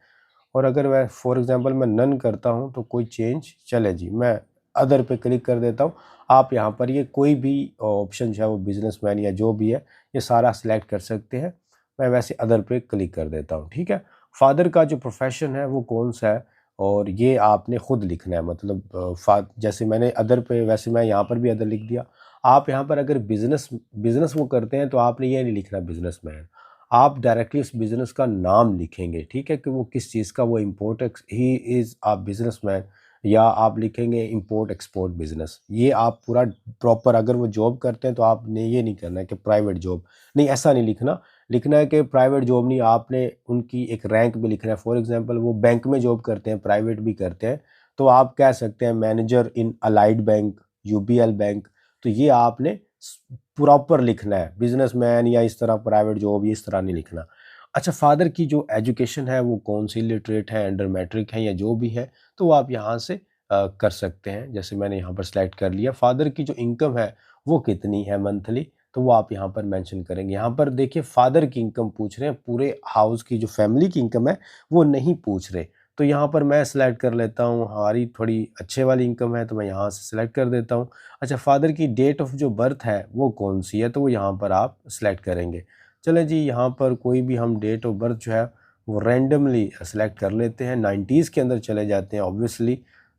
और अगर मैं फॉर एग्जांपल मैं नन करता हूँ तो कोई चेंज, चले जी मैं अदर पे क्लिक कर देता हूँ। आप यहाँ पर ये कोई भी ऑप्शन जो है वो बिजनेसमैन या जो भी है ये सारा सिलेक्ट कर सकते हैं। मैं वैसे अदर पे क्लिक कर देता हूँ, ठीक है। फादर का जो प्रोफेशन है वो कौन सा है, और ये आपने खुद लिखना है, मतलब जैसे मैंने अदर पे, वैसे मैं यहाँ पर भी अदर लिख दिया। आप यहाँ पर अगर बिजनेस वो करते हैं तो आपने ये नहीं लिखना बिजनेसमैन, आप डायरेक्टली उस बिज़नेस का नाम लिखेंगे, ठीक है, कि वो किस चीज़ का, वो import he is a businessman, या आप लिखेंगे इम्पोर्ट एक्सपोर्ट बिजनेस। ये आप पूरा प्रॉपर, अगर वो जॉब करते हैं तो आपने ये नहीं करना है कि प्राइवेट जॉब, नहीं, ऐसा नहीं लिखना। लिखना है कि प्राइवेट जॉब नहीं, आपने उनकी एक रैंक भी लिखना है। फॉर एग्जांपल वो बैंक में जॉब करते हैं, प्राइवेट भी करते हैं, तो आप कह सकते हैं मैनेजर इन अलाइड बैंक, UBL बैंक। तो ये आपने प्रॉपर लिखना है, बिजनेसमैन या इस तरह प्राइवेट जॉब, ये इस तरह नहीं लिखना। अच्छा, फादर की जो एजुकेशन है वो कौन सी, लिटरेट है, अंडर मैट्रिक है, या जो भी है, तो वो आप यहाँ से कर सकते हैं। जैसे मैंने यहाँ पर सेलेक्ट कर लिया। फादर की जो इनकम है वो कितनी है मंथली, तो वो आप यहाँ पर मेंशन करेंगे। यहाँ पर देखिए फादर की इनकम पूछ रहे हैं, पूरे हाउस की जो फैमिली की इनकम है वो नहीं पूछ रहे। तो यहाँ पर मैं सेलेक्ट कर लेता हूँ, हमारी थोड़ी अच्छे वाली इनकम है तो मैं यहाँ से सेलेक्ट कर देता हूँ। अच्छा, फादर की डेट ऑफ जो बर्थ है वो कौन सी है, तो वो यहाँ पर आप सेलेक्ट करेंगे। चले जी, यहाँ पर कोई भी हम डेट ऑफ बर्थ जो है वो रैंडमली सेलेक्ट कर लेते हैं। 90s के अंदर चले जाते हैं, ऑब्वियसली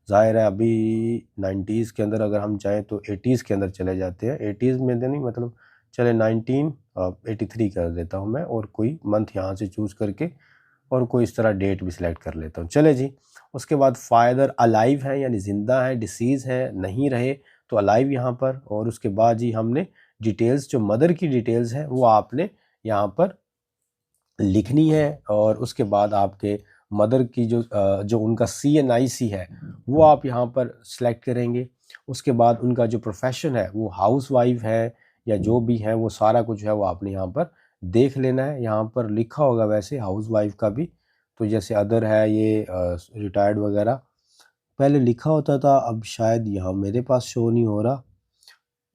ज़ाहिर है। अभी 90s के अंदर अगर हम चाहें तो 80s के अंदर चले जाते हैं। 80s में तो नहीं, मतलब चले 1983 कर देता हूँ मैं, और कोई मंथ यहाँ से चूज़ करके और कोई इस तरह डेट भी सिलेक्ट कर लेता हूँ। चले जी, उसके बाद फादर अलाइव है यानी ज़िंदा है, डिसीज़ है, नहीं रहे तो अलाइव यहाँ पर। और उसके बाद जी हमने डिटेल्स, जो मदर की डिटेल्स है वो आपने यहाँ पर लिखनी है। और उसके बाद आपके मदर की जो उनका CNIC है वो आप यहाँ पर सिलेक्ट करेंगे। उसके बाद उनका जो प्रोफेशन है वो हाउसवाइफ है या जो भी है, वो सारा कुछ है वो आपने यहाँ पर देख लेना है। यहाँ पर लिखा होगा वैसे हाउसवाइफ का भी, तो जैसे अदर है ये रिटायर्ड वगैरह पहले लिखा होता था, अब शायद यहाँ मेरे पास शो नहीं हो रहा।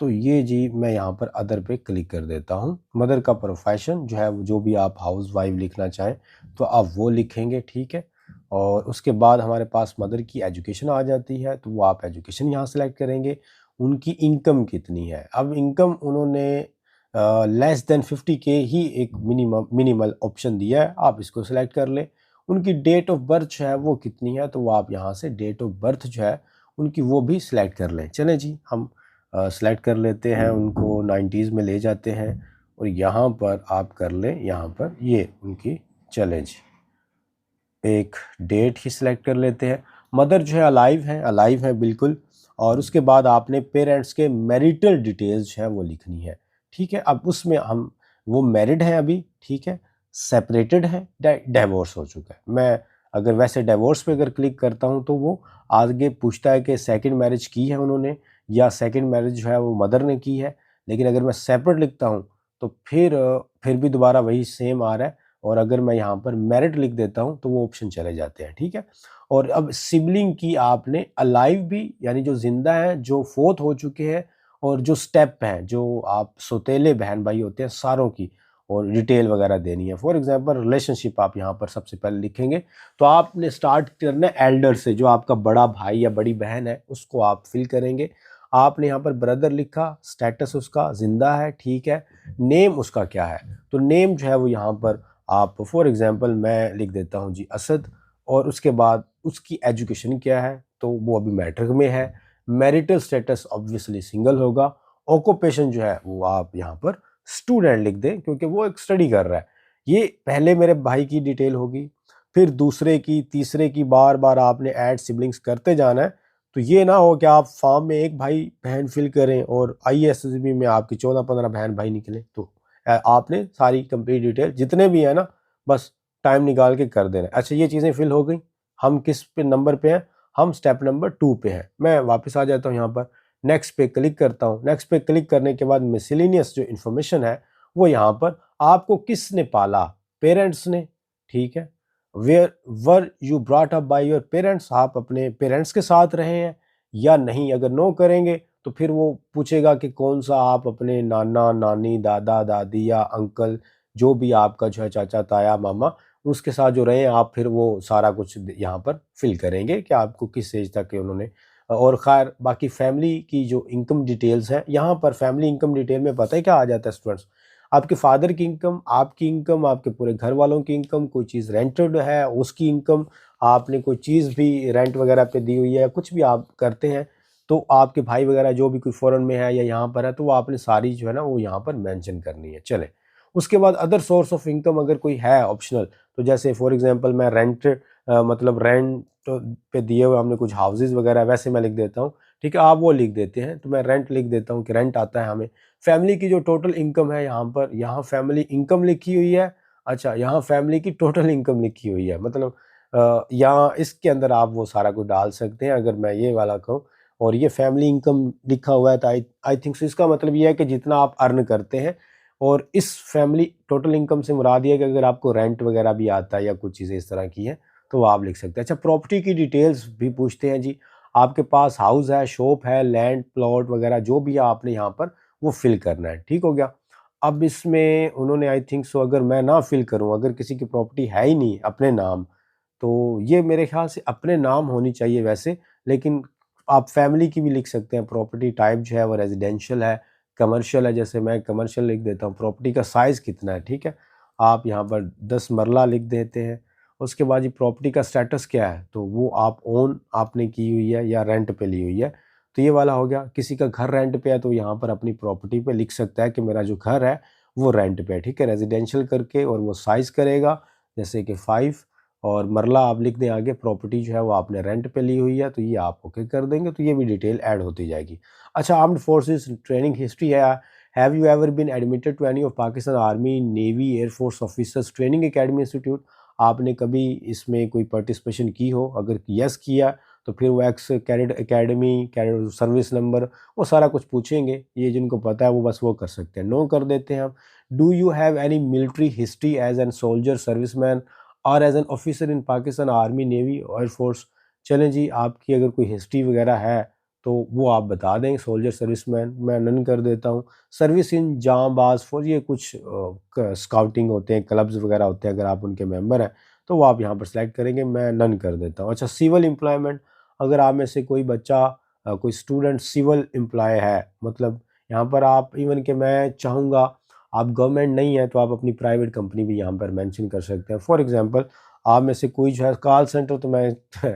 तो ये जी मैं यहाँ पर अदर पे क्लिक कर देता हूँ। मदर का प्रोफेशन जो है वो, जो भी आप हाउसवाइफ लिखना चाहें तो आप वो लिखेंगे, ठीक है। और उसके बाद हमारे पास मदर की एजुकेशन आ जाती है, तो वो आप एजुकेशन यहाँ सेलेक्ट करेंगे। उनकी इनकम कितनी है, अब इनकम उन्होंने लेस देन 50K ही एक मिनिमल ऑप्शन दिया है, आप इसको सिलेक्ट कर लें। उनकी डेट ऑफ बर्थ जो है वो कितनी है, तो वो आप यहाँ से डेट ऑफ बर्थ जो है उनकी वो भी सिलेक्ट कर लें। चलें जी, हम सेलेक्ट कर लेते हैं, उनको 90s में ले जाते हैं और यहाँ पर आप कर लें, यहाँ पर ये उनकी, चलें जी एक डेट ही सिलेक्ट कर लेते हैं। मदर जो है अलाइव है बिल्कुल। और उसके बाद आपने पेरेंट्स के मैरिटल डिटेल्स जो है वो लिखनी है, ठीक है। अब उसमें हम वो मैरिड हैं अभी, ठीक है, सेपरेटेड है, डाइवोर्स हो चुका है। मैं अगर वैसे डाइवोर्स पे अगर क्लिक करता हूँ तो वो आगे पूछता है कि सेकंड मैरिज की है उन्होंने, या सेकंड मैरिज जो है वो मदर ने की है। लेकिन अगर मैं सेपरेट लिखता हूँ तो फिर भी दोबारा वही सेम आ रहा है। और अगर मैं यहाँ पर मैरिड लिख देता हूँ तो वो ऑप्शन चले जाते हैं, ठीक है। और अब सिबलिंग की आपने अलाइव भी, यानी जो जिंदा हैं, जो फोर्थ हो चुके हैं, और जो स्टेप हैं, जो आप सौतेले बहन भाई होते हैं, सारों की और डिटेल वगैरह देनी है। फॉर एग्जांपल रिलेशनशिप आप यहाँ पर सबसे पहले लिखेंगे। तो आपने स्टार्ट करना है एल्डर से, जो आपका बड़ा भाई या बड़ी बहन है उसको आप फिल करेंगे। आपने यहाँ पर ब्रदर लिखा, स्टेटस उसका जिंदा है, ठीक है। नेम उसका क्या है, तो नेम जो है वो यहाँ पर आप फॉर एग्जांपल मैं लिख देता हूँ जी असद। और उसके बाद उसकी एजुकेशन क्या है, तो वो अभी मैट्रिक में है। मैरिटल स्टेटस ऑब्वियसली सिंगल होगा। ऑक्यूपेशन जो है वो आप यहाँ पर स्टूडेंट लिख दें, क्योंकि वो एक स्टडी कर रहा है। ये पहले मेरे भाई की डिटेल होगी, फिर दूसरे की, तीसरे की, बार बार आपने ऐड सिबलिंग्स करते जाना है। तो ये ना हो कि आप फॉर्म में एक भाई बहन फिल करें और ISSB में आपकी 14-15 बहन भाई निकले। तो आपने सारी कंप्लीट डिटेल जितने भी है ना, बस टाइम निकाल के कर देना। अच्छा, ये चीज़ें फिल हो गई। हम किस पे नंबर पे हैं, हम स्टेप नंबर 2 पे हैं। मैं वापस आ जाता हूँ यहाँ पर, नेक्स्ट पे क्लिक करता हूँ। नेक्स्ट पे क्लिक करने के बाद मिसलिनियस जो इन्फॉर्मेशन है वो यहाँ पर आपको किसने पाला, पेरेंट्स ने, ठीक है। Where were you brought up by your parents, आप अपने पेरेंट्स के साथ रहे हैं या नहीं। अगर नो करेंगे तो फिर वो पूछेगा कि कौन सा आप अपने नाना नानी, दादा दादी या अंकल, जो भी आपका जो है चाचा ताया मामा, उसके साथ जो रहे आप, फिर वो सारा कुछ यहाँ पर फिल करेंगे कि आपको किस एज तक के उन्होंने। और खैर बाकी फैमिली की जो इनकम डिटेल्स हैं, यहाँ पर फैमिली इनकम डिटेल में पता है क्या आ जाता है स्टूडेंट्स, आपके फादर की इनकम, आपकी इनकम, आपके पूरे घर वालों की इनकम, कोई चीज़ रेंटेड है उसकी इनकम, आपने कोई चीज़ भी रेंट वगैरह पे दी हुई है, कुछ भी आप करते हैं, तो आपके भाई वगैरह जो भी कोई फॉरेन में है या यहाँ पर है, तो वो आपने सारी जो है ना वो यहाँ पर मेंशन करनी है। चले, उसके बाद अदर सोर्स ऑफ इनकम अगर कोई है ऑप्शनल, तो जैसे फॉर एग्जांपल मैं मतलब रेंट पे दिए हुए हमने कुछ हाउसेज वगैरह, वैसे मैं लिख देता हूँ, ठीक है। आप वो लिख देते हैं तो मैं रेंट लिख देता हूँ कि रेंट आता है हमें। फैमिली की जो टोटल इनकम है यहाँ पर, यहाँ फैमिली इनकम लिखी हुई है। अच्छा, यहाँ फैमिली की टोटल इनकम लिखी हुई है, मतलब यहाँ इसके अंदर आप वो सारा कुछ डाल सकते हैं। अगर मैं ये वाला कहूँ और ये फैमिली इनकम लिखा हुआ है, तो आई थिंक सो इसका मतलब ये है कि जितना आप अर्न करते हैं। और इस फैमिली टोटल इनकम से मुराद ये है कि अगर आपको रेंट वगैरह भी आता है या कुछ चीज़ें इस तरह की हैं तो वो आप लिख सकते हैं। अच्छा, प्रॉपर्टी की डिटेल्स भी पूछते हैं जी, आपके पास हाउस है, शॉप है, लैंड प्लॉट वगैरह जो भी है आपने यहाँ पर वो फिल करना है, ठीक हो गया। अब इसमें उन्होंने आई थिंक सो, अगर मैं ना फिल करूँ, अगर किसी की प्रॉपर्टी है ही नहीं अपने नाम, तो ये मेरे ख्याल से अपने नाम होनी चाहिए वैसे। लेकिन आप फैमिली की भी लिख सकते हैं। प्रॉपर्टी टाइप जो है वो रेजिडेंशियल है, कमर्शियल है, जैसे मैं कमर्शियल लिख देता हूँ। प्रॉपर्टी का साइज़ कितना है, ठीक है, आप यहाँ पर 10 मरला लिख देते हैं। उसके बाद ये प्रॉपर्टी का स्टेटस क्या है, तो वो आप ओन आपने की हुई है या रेंट पे ली हुई है, तो ये वाला हो गया। किसी का घर रेंट पे है तो यहाँ पर अपनी प्रॉपर्टी पे लिख सकता है कि मेरा जो घर है वो रेंट पे है, ठीक है, रेजिडेंशियल करके। और वो साइज़ करेगा जैसे कि 5, और मरला आप लिख दें आगे। प्रॉपर्टी जो है वो आपने रेंट पे ली हुई है, तो ये आप ओके कर देंगे, तो ये भी डिटेल ऐड होती जाएगी। अच्छा, आर्म्ड फोर्सेस ट्रेनिंग हिस्ट्री है। Have you ever been admitted to any of Pakistan army, navy, air force officers training academy institute, आपने कभी इसमें कोई पार्टिसिपेशन की हो? अगर यस किया तो फिर वो x cadet academy, cadet service number, वो सारा कुछ पूछेंगे। ये जिनको पता है वो बस वो कर सकते हैं। नो कर देते हैं हम। Do you have any military history as an soldier, serviceman और as an officer in Pakistan army, navy, air force? चलें जी, आपकी अगर कोई हिस्ट्री वगैरह है तो वो आप बता दें। सोल्जर, सर्विसमैन मैं नन कर देता हूँ। सर्विस इन जांबाज फौज, ये कुछ स्काउटिंग होते हैं, क्लब्स वगैरह होते हैं, अगर आप उनके मेंबर हैं तो वो आप यहाँ पर सेलेक्ट करेंगे, मैं नन कर देता हूँ। अच्छा, सिविल एम्प्लॉयमेंट, अगर आप में से कोई बच्चा कोई स्टूडेंट सिविल एम्प्लॉय है, मतलब यहाँ पर आप इवन कि मैं चाहूँगा आप गवर्नमेंट नहीं है तो आप अपनी प्राइवेट कंपनी भी यहाँ पर मेंशन कर सकते हैं। फॉर एग्जांपल आप में से कोई जो है कॉल सेंटर, तो मैं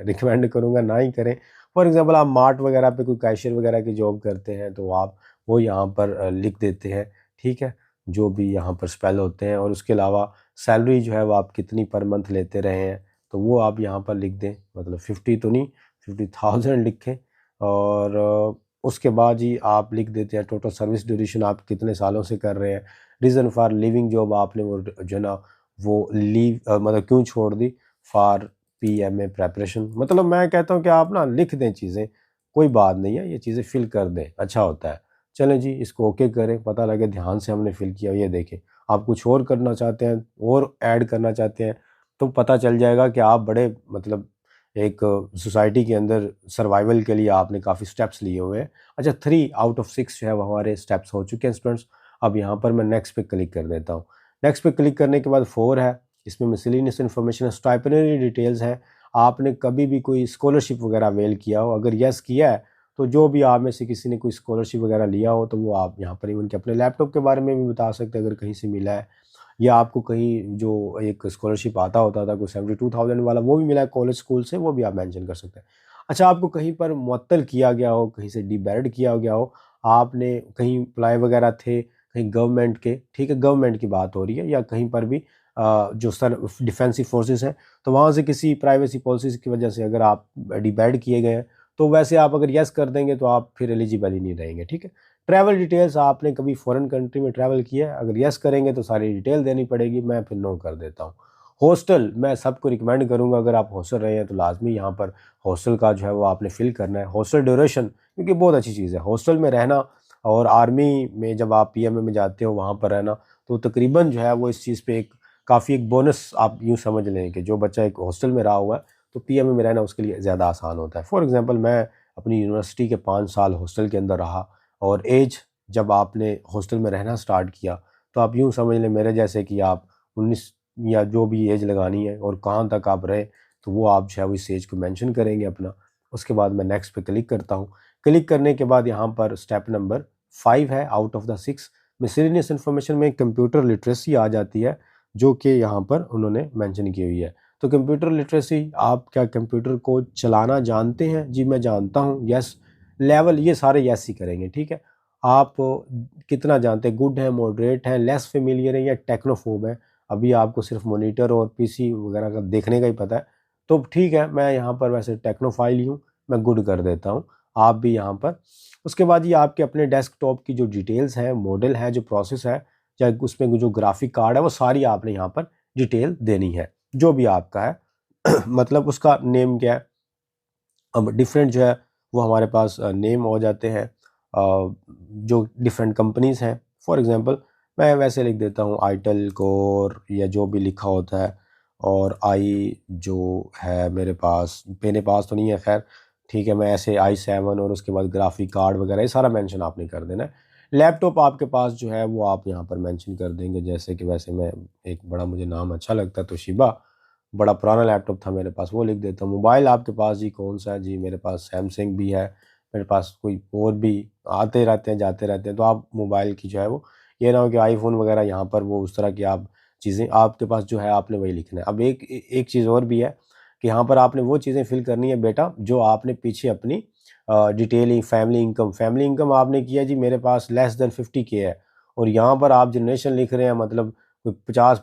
रिकमेंड करूँगा ना ही करें। फॉर एग्जांपल आप मार्ट वगैरह पे कोई कैशियर वगैरह की जॉब करते हैं तो आप वो यहाँ पर लिख देते हैं, ठीक है, जो भी यहाँ पर स्पेल होते हैं। और उसके अलावा सैलरी जो है वो आप कितनी पर मंथ लेते रहे हैं तो वो आप यहाँ पर लिख दें, मतलब 50 तो नहीं, 50,000 लिखें। और उसके बाद ही आप लिख देते हैं टोटल सर्विस ड्यूरेशन आप कितने सालों से कर रहे हैं, रीज़न फॉर लिविंग जॉब आपने वो जो ना वो लीव मतलब क्यों छोड़ दी, फॉर PMA प्रेपरेशन। मतलब मैं कहता हूँ कि आप ना लिख दें चीज़ें, कोई बात नहीं है, ये चीज़ें फिल कर दें, अच्छा होता है। चलें जी, इसको ओके करें, पता लगे ध्यान से हमने फिल किया। ये देखें, आप कुछ और करना चाहते हैं और ऐड करना चाहते हैं तो पता चल जाएगा कि आप बड़े मतलब एक सोसाइटी के अंदर सर्वाइवल के लिए आपने काफ़ी स्टेप्स लिए हुए हैं। अच्छा, 3 आउट ऑफ 6 जो है वो हमारे स्टेप्स हो चुके हैं स्टूडेंट्स। अब यहाँ पर मैं नेक्स्ट पे क्लिक कर देता हूँ। नेक्स्ट पे क्लिक करने के बाद 4 है, इसमें मिसलेनियस इन्फॉर्मेशन स्टाइपेंडरी डिटेल्स है। आपने कभी भी कोई स्कॉलरशिप वगैरह अवेल किया हो, अगर यस किया है तो जो भी आप में से किसी ने कोई स्कॉलरशिप वगैरह लिया हो तो वो आप यहाँ पर इवन के अपने लैपटॉप के बारे में भी बता सकते हैं अगर कहीं से मिला है, या आपको कहीं जो एक स्कॉलरशिप आता होता था कोई 72,000 वाला वो भी मिला है कॉलेज स्कूल से, वो भी आप मेंशन कर सकते हैं। अच्छा, आपको कहीं पर मुअत्तल किया गया हो, कहीं से डिबैरिड किया गया हो, आपने कहीं अप्लाई वगैरह थे कहीं गवर्नमेंट के, ठीक है, गवर्नमेंट की बात हो रही है, या कहीं पर भी जो सर डिफेंसिव फोर्सेस हैं तो वहाँ से किसी प्राइवेसी पॉलिसीज़ की वजह से अगर आप डिबैरिड किए गए हैं तो वैसे आप अगर यस कर देंगे तो आप फिर एलिजिबल ही नहीं रहेंगे, ठीक है। ट्रैवल डिटेल्स, आपने कभी फॉरेन कंट्री में ट्रैवल किया है, अगर यस करेंगे तो सारी डिटेल देनी पड़ेगी, मैं फिर नो कर देता हूँ। हॉस्टल, मैं सबको रिकमेंड करूँगा अगर आप हॉस्टल रहे हैं तो लाजमी यहाँ पर हॉस्टल का जो है वो आपने फिल करना है। हॉस्टल ड्यूरेशन, क्योंकि बहुत अच्छी चीज़ है हॉस्टल में रहना, और आर्मी में जब आप PMA में जाते हो वहाँ पर रहना, तो तकरीबन जो है वो इस चीज़ पे एक काफ़ी एक बोनस आप यूँ समझ लें कि जो बच्चा एक हॉस्टल में रहा हुआ है तो PMA में रहना उसके लिए ज़्यादा आसान होता है। फॉर एग्ज़ाम्पल, मैं अपनी यूनिवर्सिटी के 5 साल हॉस्टल के अंदर रहा, और एज जब आपने हॉस्टल में रहना स्टार्ट किया तो आप यूँ समझ लें मेरे जैसे कि आप 19 या जो भी एज लगानी है और कहाँ तक आप रहे, तो वो आप जो है वो इस एज को मेंशन करेंगे अपना। उसके बाद मैं नेक्स्ट पे क्लिक करता हूँ। क्लिक करने के बाद यहाँ पर स्टेप नंबर 5 है out of the 6, miscellaneous information में कंप्यूटर लिटरेसी आ जाती है, जो कि यहाँ पर उन्होंने मेंशन की हुई है। तो कंप्यूटर लिटरेसी, आप क्या कंप्यूटर को चलाना जानते हैं? जी मैं जानता हूँ, यस। लेवल ये सारे यस ही करेंगे, ठीक है। आप कितना जानते हैं, गुड है, मॉडरेट है, लेस फेमिलियर है, या टेक्नोफोब है? अभी आपको सिर्फ मॉनिटर और PC वगैरह का देखने का ही पता है, तो ठीक है, मैं यहाँ पर वैसे टेक्नोफाइल ही हूँ, मैं गुड कर देता हूँ, आप भी यहाँ पर। उसके बाद ये आपके अपने डेस्कटॉप की जो डिटेल्स है, मॉडल है, जो प्रोसेस है, या उसमें जो ग्राफिक कार्ड है, वो सारी आपने यहाँ पर डिटेल देनी है, जो भी आपका है। मतलब उसका नेम क्या है। अब डिफरेंट जो है वो हमारे पास नेम हो जाते हैं, जो डिफरेंट कंपनीज़ हैं। फॉर एग्जांपल, मैं वैसे लिख देता हूँ आईटेल कोर, या जो भी लिखा होता है, और आई जो है मेरे पास, मेरे पास तो नहीं है खैर, ठीक है, मैं ऐसे i7, और उसके बाद ग्राफिक कार्ड वगैरह ये सारा मेंशन आपने कर देना है। लैपटॉप आपके पास जो है वो आप यहाँ पर मेंशन कर देंगे, जैसे कि वैसे मैं एक बड़ा मुझे नाम अच्छा लगता है तोशिबा, बड़ा पुराना लैपटॉप था मेरे पास, वो लिख देता हूँ। मोबाइल आपके पास जी कौन सा है? जी मेरे पास सैमसंग भी है, मेरे पास कोई और भी आते रहते हैं जाते रहते हैं, तो आप मोबाइल की जो है वो, ये ना हो कि आईफोन वगैरह यहाँ पर वो उस तरह की आप चीज़ें आपके पास जो है आपने वही लिखना है। अब एक चीज़ और भी है कि यहाँ पर आपने वो चीज़ें फिल करनी है बेटा जो आपने पीछे अपनी डिटेलिंग, फैमिली इनकम आपने किया जी मेरे पास लेस देन 50K है, और यहाँ पर आप जनरेशन लिख रहे हैं, मतलब कोई 50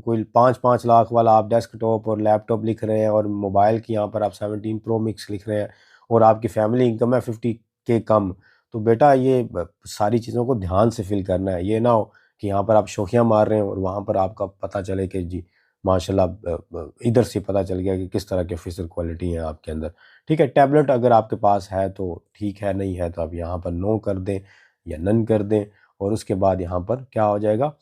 कोई 5 लाख वाला आप डेस्कटॉप और लैपटॉप लिख रहे हैं, और मोबाइल की यहाँ पर आप 17 प्रो मैक्स लिख रहे हैं, और आपकी फैमिली इनकम है 50K कम, तो बेटा ये सारी चीज़ों को ध्यान से फिल करना है। ये ना हो कि यहाँ पर आप शौकियाँ मार रहे हैं और वहाँ पर आपका पता चले कि जी माशाल्लाह इधर से पता चल गया कि किस तरह के ऑफिसर क्वालिटी है आपके अंदर। ठीक है, टैबलेट अगर आपके पास है तो ठीक है, नहीं है तो आप यहाँ पर नो कर दें या नन कर दें, और उसके बाद यहाँ पर क्या हो जाएगा,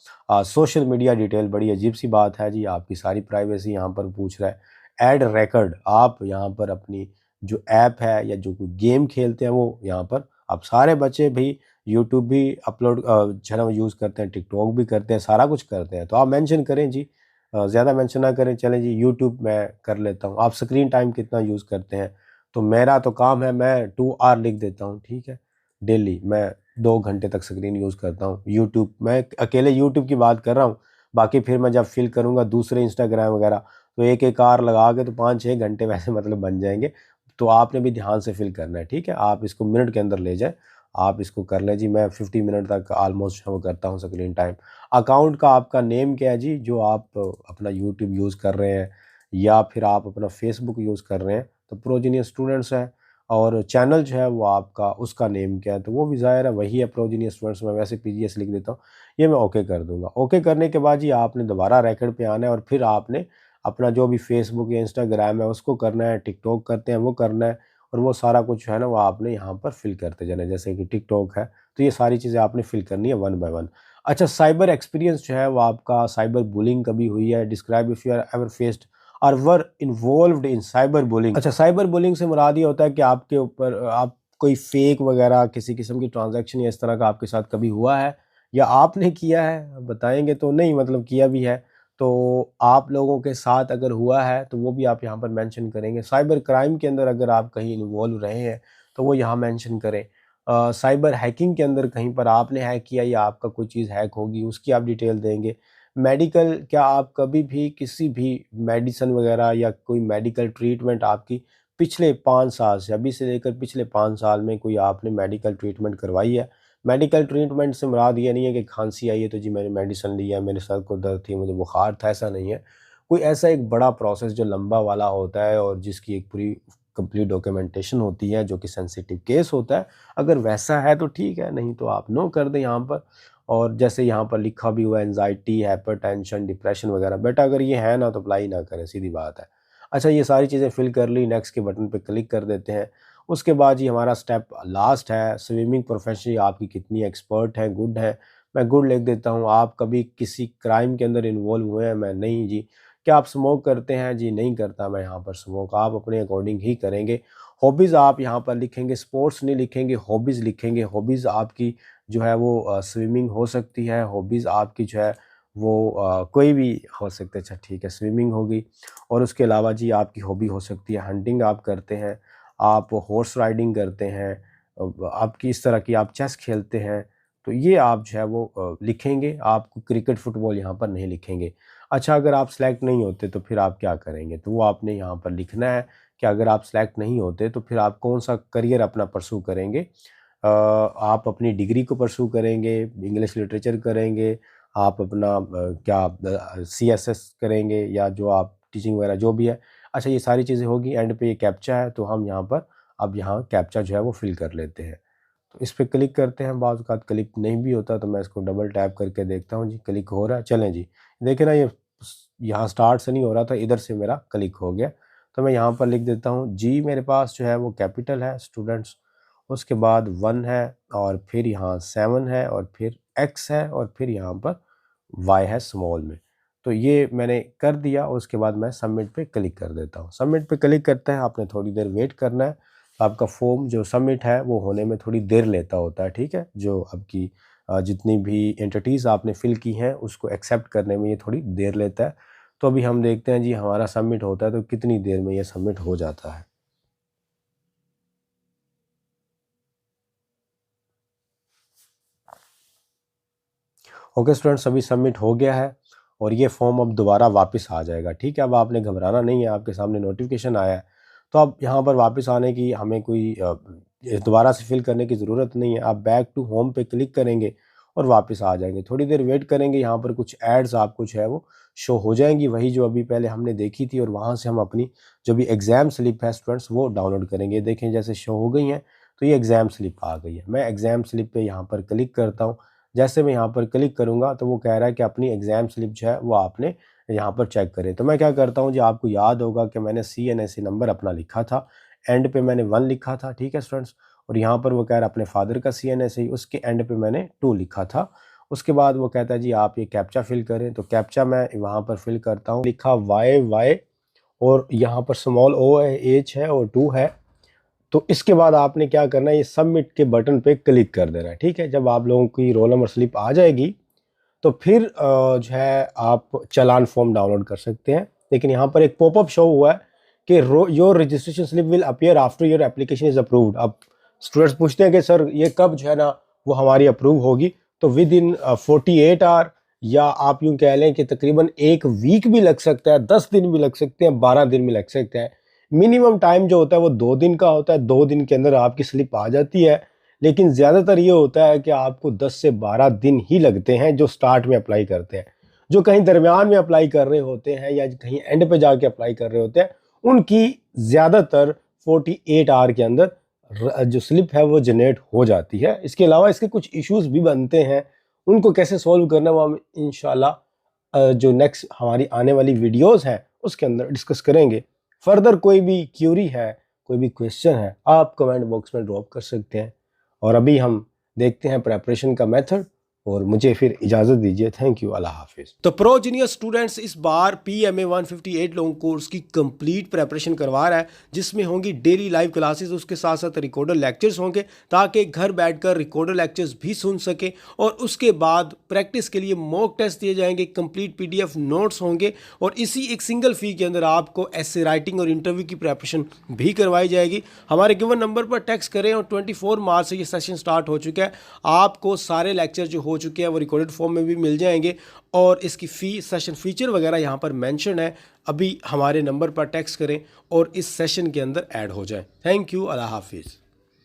सोशल मीडिया डिटेल, बड़ी अजीब सी बात है जी, आपकी सारी प्राइवेसी यहाँ पर पूछ रहा है। ऐड रिकॉर्ड, आप यहाँ पर अपनी जो ऐप है या जो कोई गेम खेलते हैं वो यहाँ पर, आप सारे बच्चे भी यूट्यूब भी अपलोड चैनल यूज़ करते हैं, टिकटॉक भी करते हैं, सारा कुछ करते हैं, तो आप मेंशन करें जी, ज़्यादा मेंशन ना करें। चलें जी, यूट्यूब मैं कर लेता हूँ। आप स्क्रीन टाइम कितना यूज़ करते हैं, तो मेरा तो काम है, मैं 2 आवर लिख देता हूँ, ठीक है, डेली मैं 2 घंटे तक स्क्रीन यूज़ करता हूँ। यूट्यूब, मैं अकेले यूट्यूब की बात कर रहा हूँ, बाकी फिर मैं जब फिल करूँगा दूसरे इंस्टाग्राम वगैरह, तो एक आवर लगा के तो 5-6 घंटे वैसे मतलब बन जाएँगे। तो आपने भी ध्यान से फिल करना है, ठीक है? आप इसको मिनट के अंदर ले जाएँ, आप इसको कर लें जी। मैं 50 मिनट तक ऑलमोस्ट वो करता हूँ स्क्रीन टाइम। अकाउंट का आपका नेम क्या है जी, जो आप अपना यूट्यूब यूज़ कर रहे हैं, या फिर आप अपना फेसबुक यूज़ कर रहे हैं तो प्रोजीनियस स्टूडेंट्स है, और चैनल जो है वो आपका उसका नेम क्या है तो वो भी ज़ाहिर है वही है प्रोजीनियस स्टूडेंट्स। मैं वैसे पीजीएस लिख देता हूँ, ये मैं ओके कर दूंगा। ओके करने के बाद जी आपने दोबारा रैकेट पे आना है और फिर आपने अपना जो भी फेसबुक या इंस्टाग्राम है उसको करना है, टिकटॉक करते हैं वो करना है, और वो सारा कुछ है ना वो आपने यहाँ पर फिल करते जाना है। जैसे कि टिकटॉक है तो ये सारी चीज़ें आपने फिल करनी है वन बाय वन। अच्छा, साइबर एक्सपीरियंस जो है वो आपका, साइबर बुलिंग कभी हुई है? Describe if you are ever faced or were involved in cyber bullying. अच्छा, साइबर बुलिंग से मुराद ये होता है कि आपके ऊपर आप कोई फेक वगैरह किसी किस्म की ट्रांजैक्शन या इस तरह का आपके साथ कभी हुआ है या आपने किया है? बताएंगे तो नहीं, मतलब किया भी है तो आप लोगों के साथ अगर हुआ है तो वो भी आप यहाँ पर मेंशन करेंगे। साइबर क्राइम के अंदर अगर आप कहीं इन्वॉल्व रहे हैं तो वो यहाँ मेंशन करें। साइबर हैकिंग के अंदर कहीं पर आपने हैक किया या आपका कोई चीज़ हैक होगी उसकी आप डिटेल देंगे। मेडिकल, क्या आप कभी भी किसी भी मेडिसिन वगैरह या कोई मेडिकल ट्रीटमेंट आपकी पिछले 5 साल से, अभी से लेकर पिछले 5 साल में कोई आपने मेडिकल ट्रीटमेंट करवाई है? मेडिकल ट्रीटमेंट से मुराद ये नहीं है कि खांसी आई है तो जी मैंने मेडिसिन लिया, मेरे सर को दर्द थी, मुझे बुखार था, ऐसा नहीं है। कोई ऐसा एक बड़ा प्रोसेस जो लंबा वाला होता है और जिसकी एक पूरी कंप्लीट डॉक्यूमेंटेशन होती है जो कि सेंसिटिव केस होता है, अगर वैसा है तो ठीक है, नहीं तो आप नो कर दें यहाँ पर। और जैसे यहाँ पर लिखा भी हुआ है एंजाइटी, हाइपरटेंशन, डिप्रेशन वगैरह, बेटा अगर ये है ना तो अप्लाई ना करें, सीधी बात है। अच्छा, ये सारी चीज़ें फिल कर ली, नेक्स्ट के बटन पे क्लिक कर देते हैं। उसके बाद जी हमारा स्टेप लास्ट है, स्विमिंग प्रोफेशन आपकी कितनी एक्सपर्ट है, गुड है। मैं गुड लिख देता हूँ। आप कभी किसी क्राइम के अंदर इन्वॉल्व हुए हैं? मैं नहीं जी। क्या आप स्मोक करते हैं? जी नहीं करता मैं यहाँ पर स्मोक। आप अपने अकॉर्डिंग ही करेंगे। हॉबीज़ आप यहाँ पर लिखेंगे, स्पोर्ट्स नहीं लिखेंगे, हॉबीज़ लिखेंगे। हॉबीज़ आपकी जो है वो स्विमिंग हो सकती है, हॉबीज़ आपकी जो है वो कोई भी हो सकता है। अच्छा ठीक है, स्विमिंग होगी। और उसके अलावा जी आपकी हॉबी हो सकती है हंटिंग आप करते हैं, आप हॉर्स राइडिंग करते हैं, आपकी इस तरह की आप चेस खेलते हैं, तो ये आप जो है वो लिखेंगे। आप क्रिकेट फुटबॉल यहाँ पर नहीं लिखेंगे। अच्छा, अगर आप सेलेक्ट नहीं होते तो फिर आप क्या करेंगे? तो वो आपने यहाँ पर लिखना है कि अगर आप सेलेक्ट नहीं होते तो फिर आप कौन सा करियर अपना परस्यू करेंगे। आप अपनी डिग्री को परस्यू करेंगे, इंग्लिश लिटरेचर करेंगे, आप अपना क्या सीएसएस करेंगे, या जो आप टीचिंग वगैरह जो भी है। अच्छा, ये सारी चीज़ें होगी। एंड पे ये कैप्चा है तो हम यहाँ पर अब यहाँ कैप्चा जो है वो फिल कर लेते हैं। तो इस पे क्लिक करते हैं। बाज़ औक़ात क्लिक नहीं भी होता तो मैं इसको डबल टैप करके देखता हूँ जी क्लिक हो रहा है। चलें जी, देखिए ना ये यहाँ स्टार्ट से नहीं हो रहा था, इधर से मेरा क्लिक हो गया। तो मैं यहाँ पर लिख देता हूँ जी, मेरे पास जो है वो कैपिटल है स्टूडेंट्स, उसके बाद 1 है और फिर यहाँ 7 है और फिर x है और फिर यहाँ पर y है स्मॉल में। तो ये मैंने कर दिया। उसके बाद मैं सबमिट पे क्लिक कर देता हूँ। सबमिट पे क्लिक करते हैं, आपने थोड़ी देर वेट करना है। आपका फॉर्म जो सबमिट है वो होने में थोड़ी देर लेता होता है, ठीक है। जो आपकी जितनी भी एंटिटीज़ आपने फिल की हैं उसको एक्सेप्ट करने में ये थोड़ी देर लेता है। तो अभी हम देखते हैं जी हमारा सबमिट होता है तो कितनी देर में ये सबमिट हो जाता है। ओके स्टूडेंट्स, अभी सबमिट हो गया है और ये फॉर्म अब दोबारा वापस आ जाएगा, ठीक है। अब आपने घबराना नहीं है, आपके सामने नोटिफिकेशन आया है तो अब यहाँ पर वापस आने की हमें कोई दोबारा से फिल करने की ज़रूरत नहीं है। आप बैक टू होम पे क्लिक करेंगे और वापस आ जाएंगे। थोड़ी देर वेट करेंगे, यहाँ पर कुछ एड्स आपको जो है वो शो हो जाएंगी, वही जो अभी पहले हमने देखी थी, और वहाँ से हम अपनी जो भी एग्ज़ाम स्लिप है स्टूडेंट्स वो डाउनलोड करेंगे। देखें जैसे शो हो गई हैं तो ये एग्ज़ाम स्लिप आ गई है। मैं एग्ज़ाम स्लिप पे यहाँ पर क्लिक करता हूँ। जैसे मैं यहाँ पर क्लिक करूँगा तो वो कह रहा है कि अपनी एग्ज़ाम स्लिप जो है वो आपने यहाँ पर चेक करें। तो मैं क्या करता हूँ जी, आपको याद होगा कि मैंने CNSE नंबर अपना लिखा था, एंड पे मैंने 1 लिखा था, ठीक है स्टूडेंट्स। और यहाँ पर वो कह रहा है अपने फादर का CNSE, उसके एंड पे मैंने 2 लिखा था। उसके बाद वो कहता है जी आप ये कैप्चा फिल करें, तो कैप्चा मैं वहाँ पर फिल करता हूँ। लिखा YY और यहाँ पर स्मॉल o है, H है और 2 है। तो इसके बाद आपने क्या करना है, ये सबमिट के बटन पे क्लिक कर देना है, ठीक है। जब आप लोगों की रोल नंबर स्लिप आ जाएगी तो फिर जो है आप चालान फॉर्म डाउनलोड कर सकते हैं। लेकिन यहाँ पर एक पॉपअप शो हुआ है कि your registration slip will appear after your application is approved. अब स्टूडेंट्स पूछते हैं कि सर ये कब जो है ना वो हमारी अप्रूव होगी, तो विद इन 48 आवर, या आप यूँ कह लें कि तकरीबन 1 वीक भी लग सकता है, 10 दिन भी लग सकते हैं, 12 दिन भी लग सकते हैं। मिनिमम टाइम जो होता है वो 2 दिन का होता है। 2 दिन के अंदर आपकी स्लिप आ जाती है। लेकिन ज़्यादातर ये होता है कि आपको 10 से 12 दिन ही लगते हैं जो स्टार्ट में अप्लाई करते हैं। जो कहीं दरमियान में अप्लाई कर रहे होते हैं या कहीं एंड पे जाके अप्लाई कर रहे होते हैं, उनकी ज़्यादातर 48 आवर के अंदर जो स्लिप है वो जनरेट हो जाती है। इसके अलावा इसके कुछ इश्यूज भी बनते हैं, उनको कैसे सॉल्व करना वो हम इंशाल्लाह जो नेक्स्ट हमारी आने वाली वीडियोस हैं उसके अंदर डिस्कस करेंगे। फर्दर कोई भी क्यूरी है, कोई भी क्वेश्चन है, आप कमेंट बॉक्स में ड्रॉप कर सकते हैं। और अभी हम देखते हैं प्रेपरेशन का मेथड, और मुझे फिर इजाज़त दीजिए। थैंक यू, अल्लाह हाफिज़। तो प्रो जूनियर स्टूडेंट्स इस बार PMA 158 लॉन्ग कोर्स की कंप्लीट प्रेपरेशन करवा रहा है, जिसमें होंगी डेली लाइव क्लासेस, उसके साथ साथ रिकॉर्डर लेक्चर्स होंगे ताकि घर बैठकर रिकॉर्डर लेक्चर्स भी सुन सके, और उसके बाद प्रैक्टिस के लिए मॉक टेस्ट दिए जाएंगे, कंप्लीट PDF नोट्स होंगे, और इसी एक सिंगल फ़ी के अंदर आपको ऐसे राइटिंग और इंटरव्यू की प्रेपरेशन भी करवाई जाएगी। हमारे गिवन नंबर पर टेक्स्ट करें, और 24 मार्च से ये सेशन स्टार्ट हो चुका है। आपको सारे लेक्चर जो हो चुके हैं वो रिकॉर्डेड फॉर्म में भी मिल जाएंगे, और इसकी फ़ी, सेशन फीचर वगैरह यहाँ पर मेंशन है। अभी हमारे नंबर पर टेक्स्ट करें और इस सेशन के अंदर ऐड हो जाए। थैंक यू, अल्लाह हाफिज़।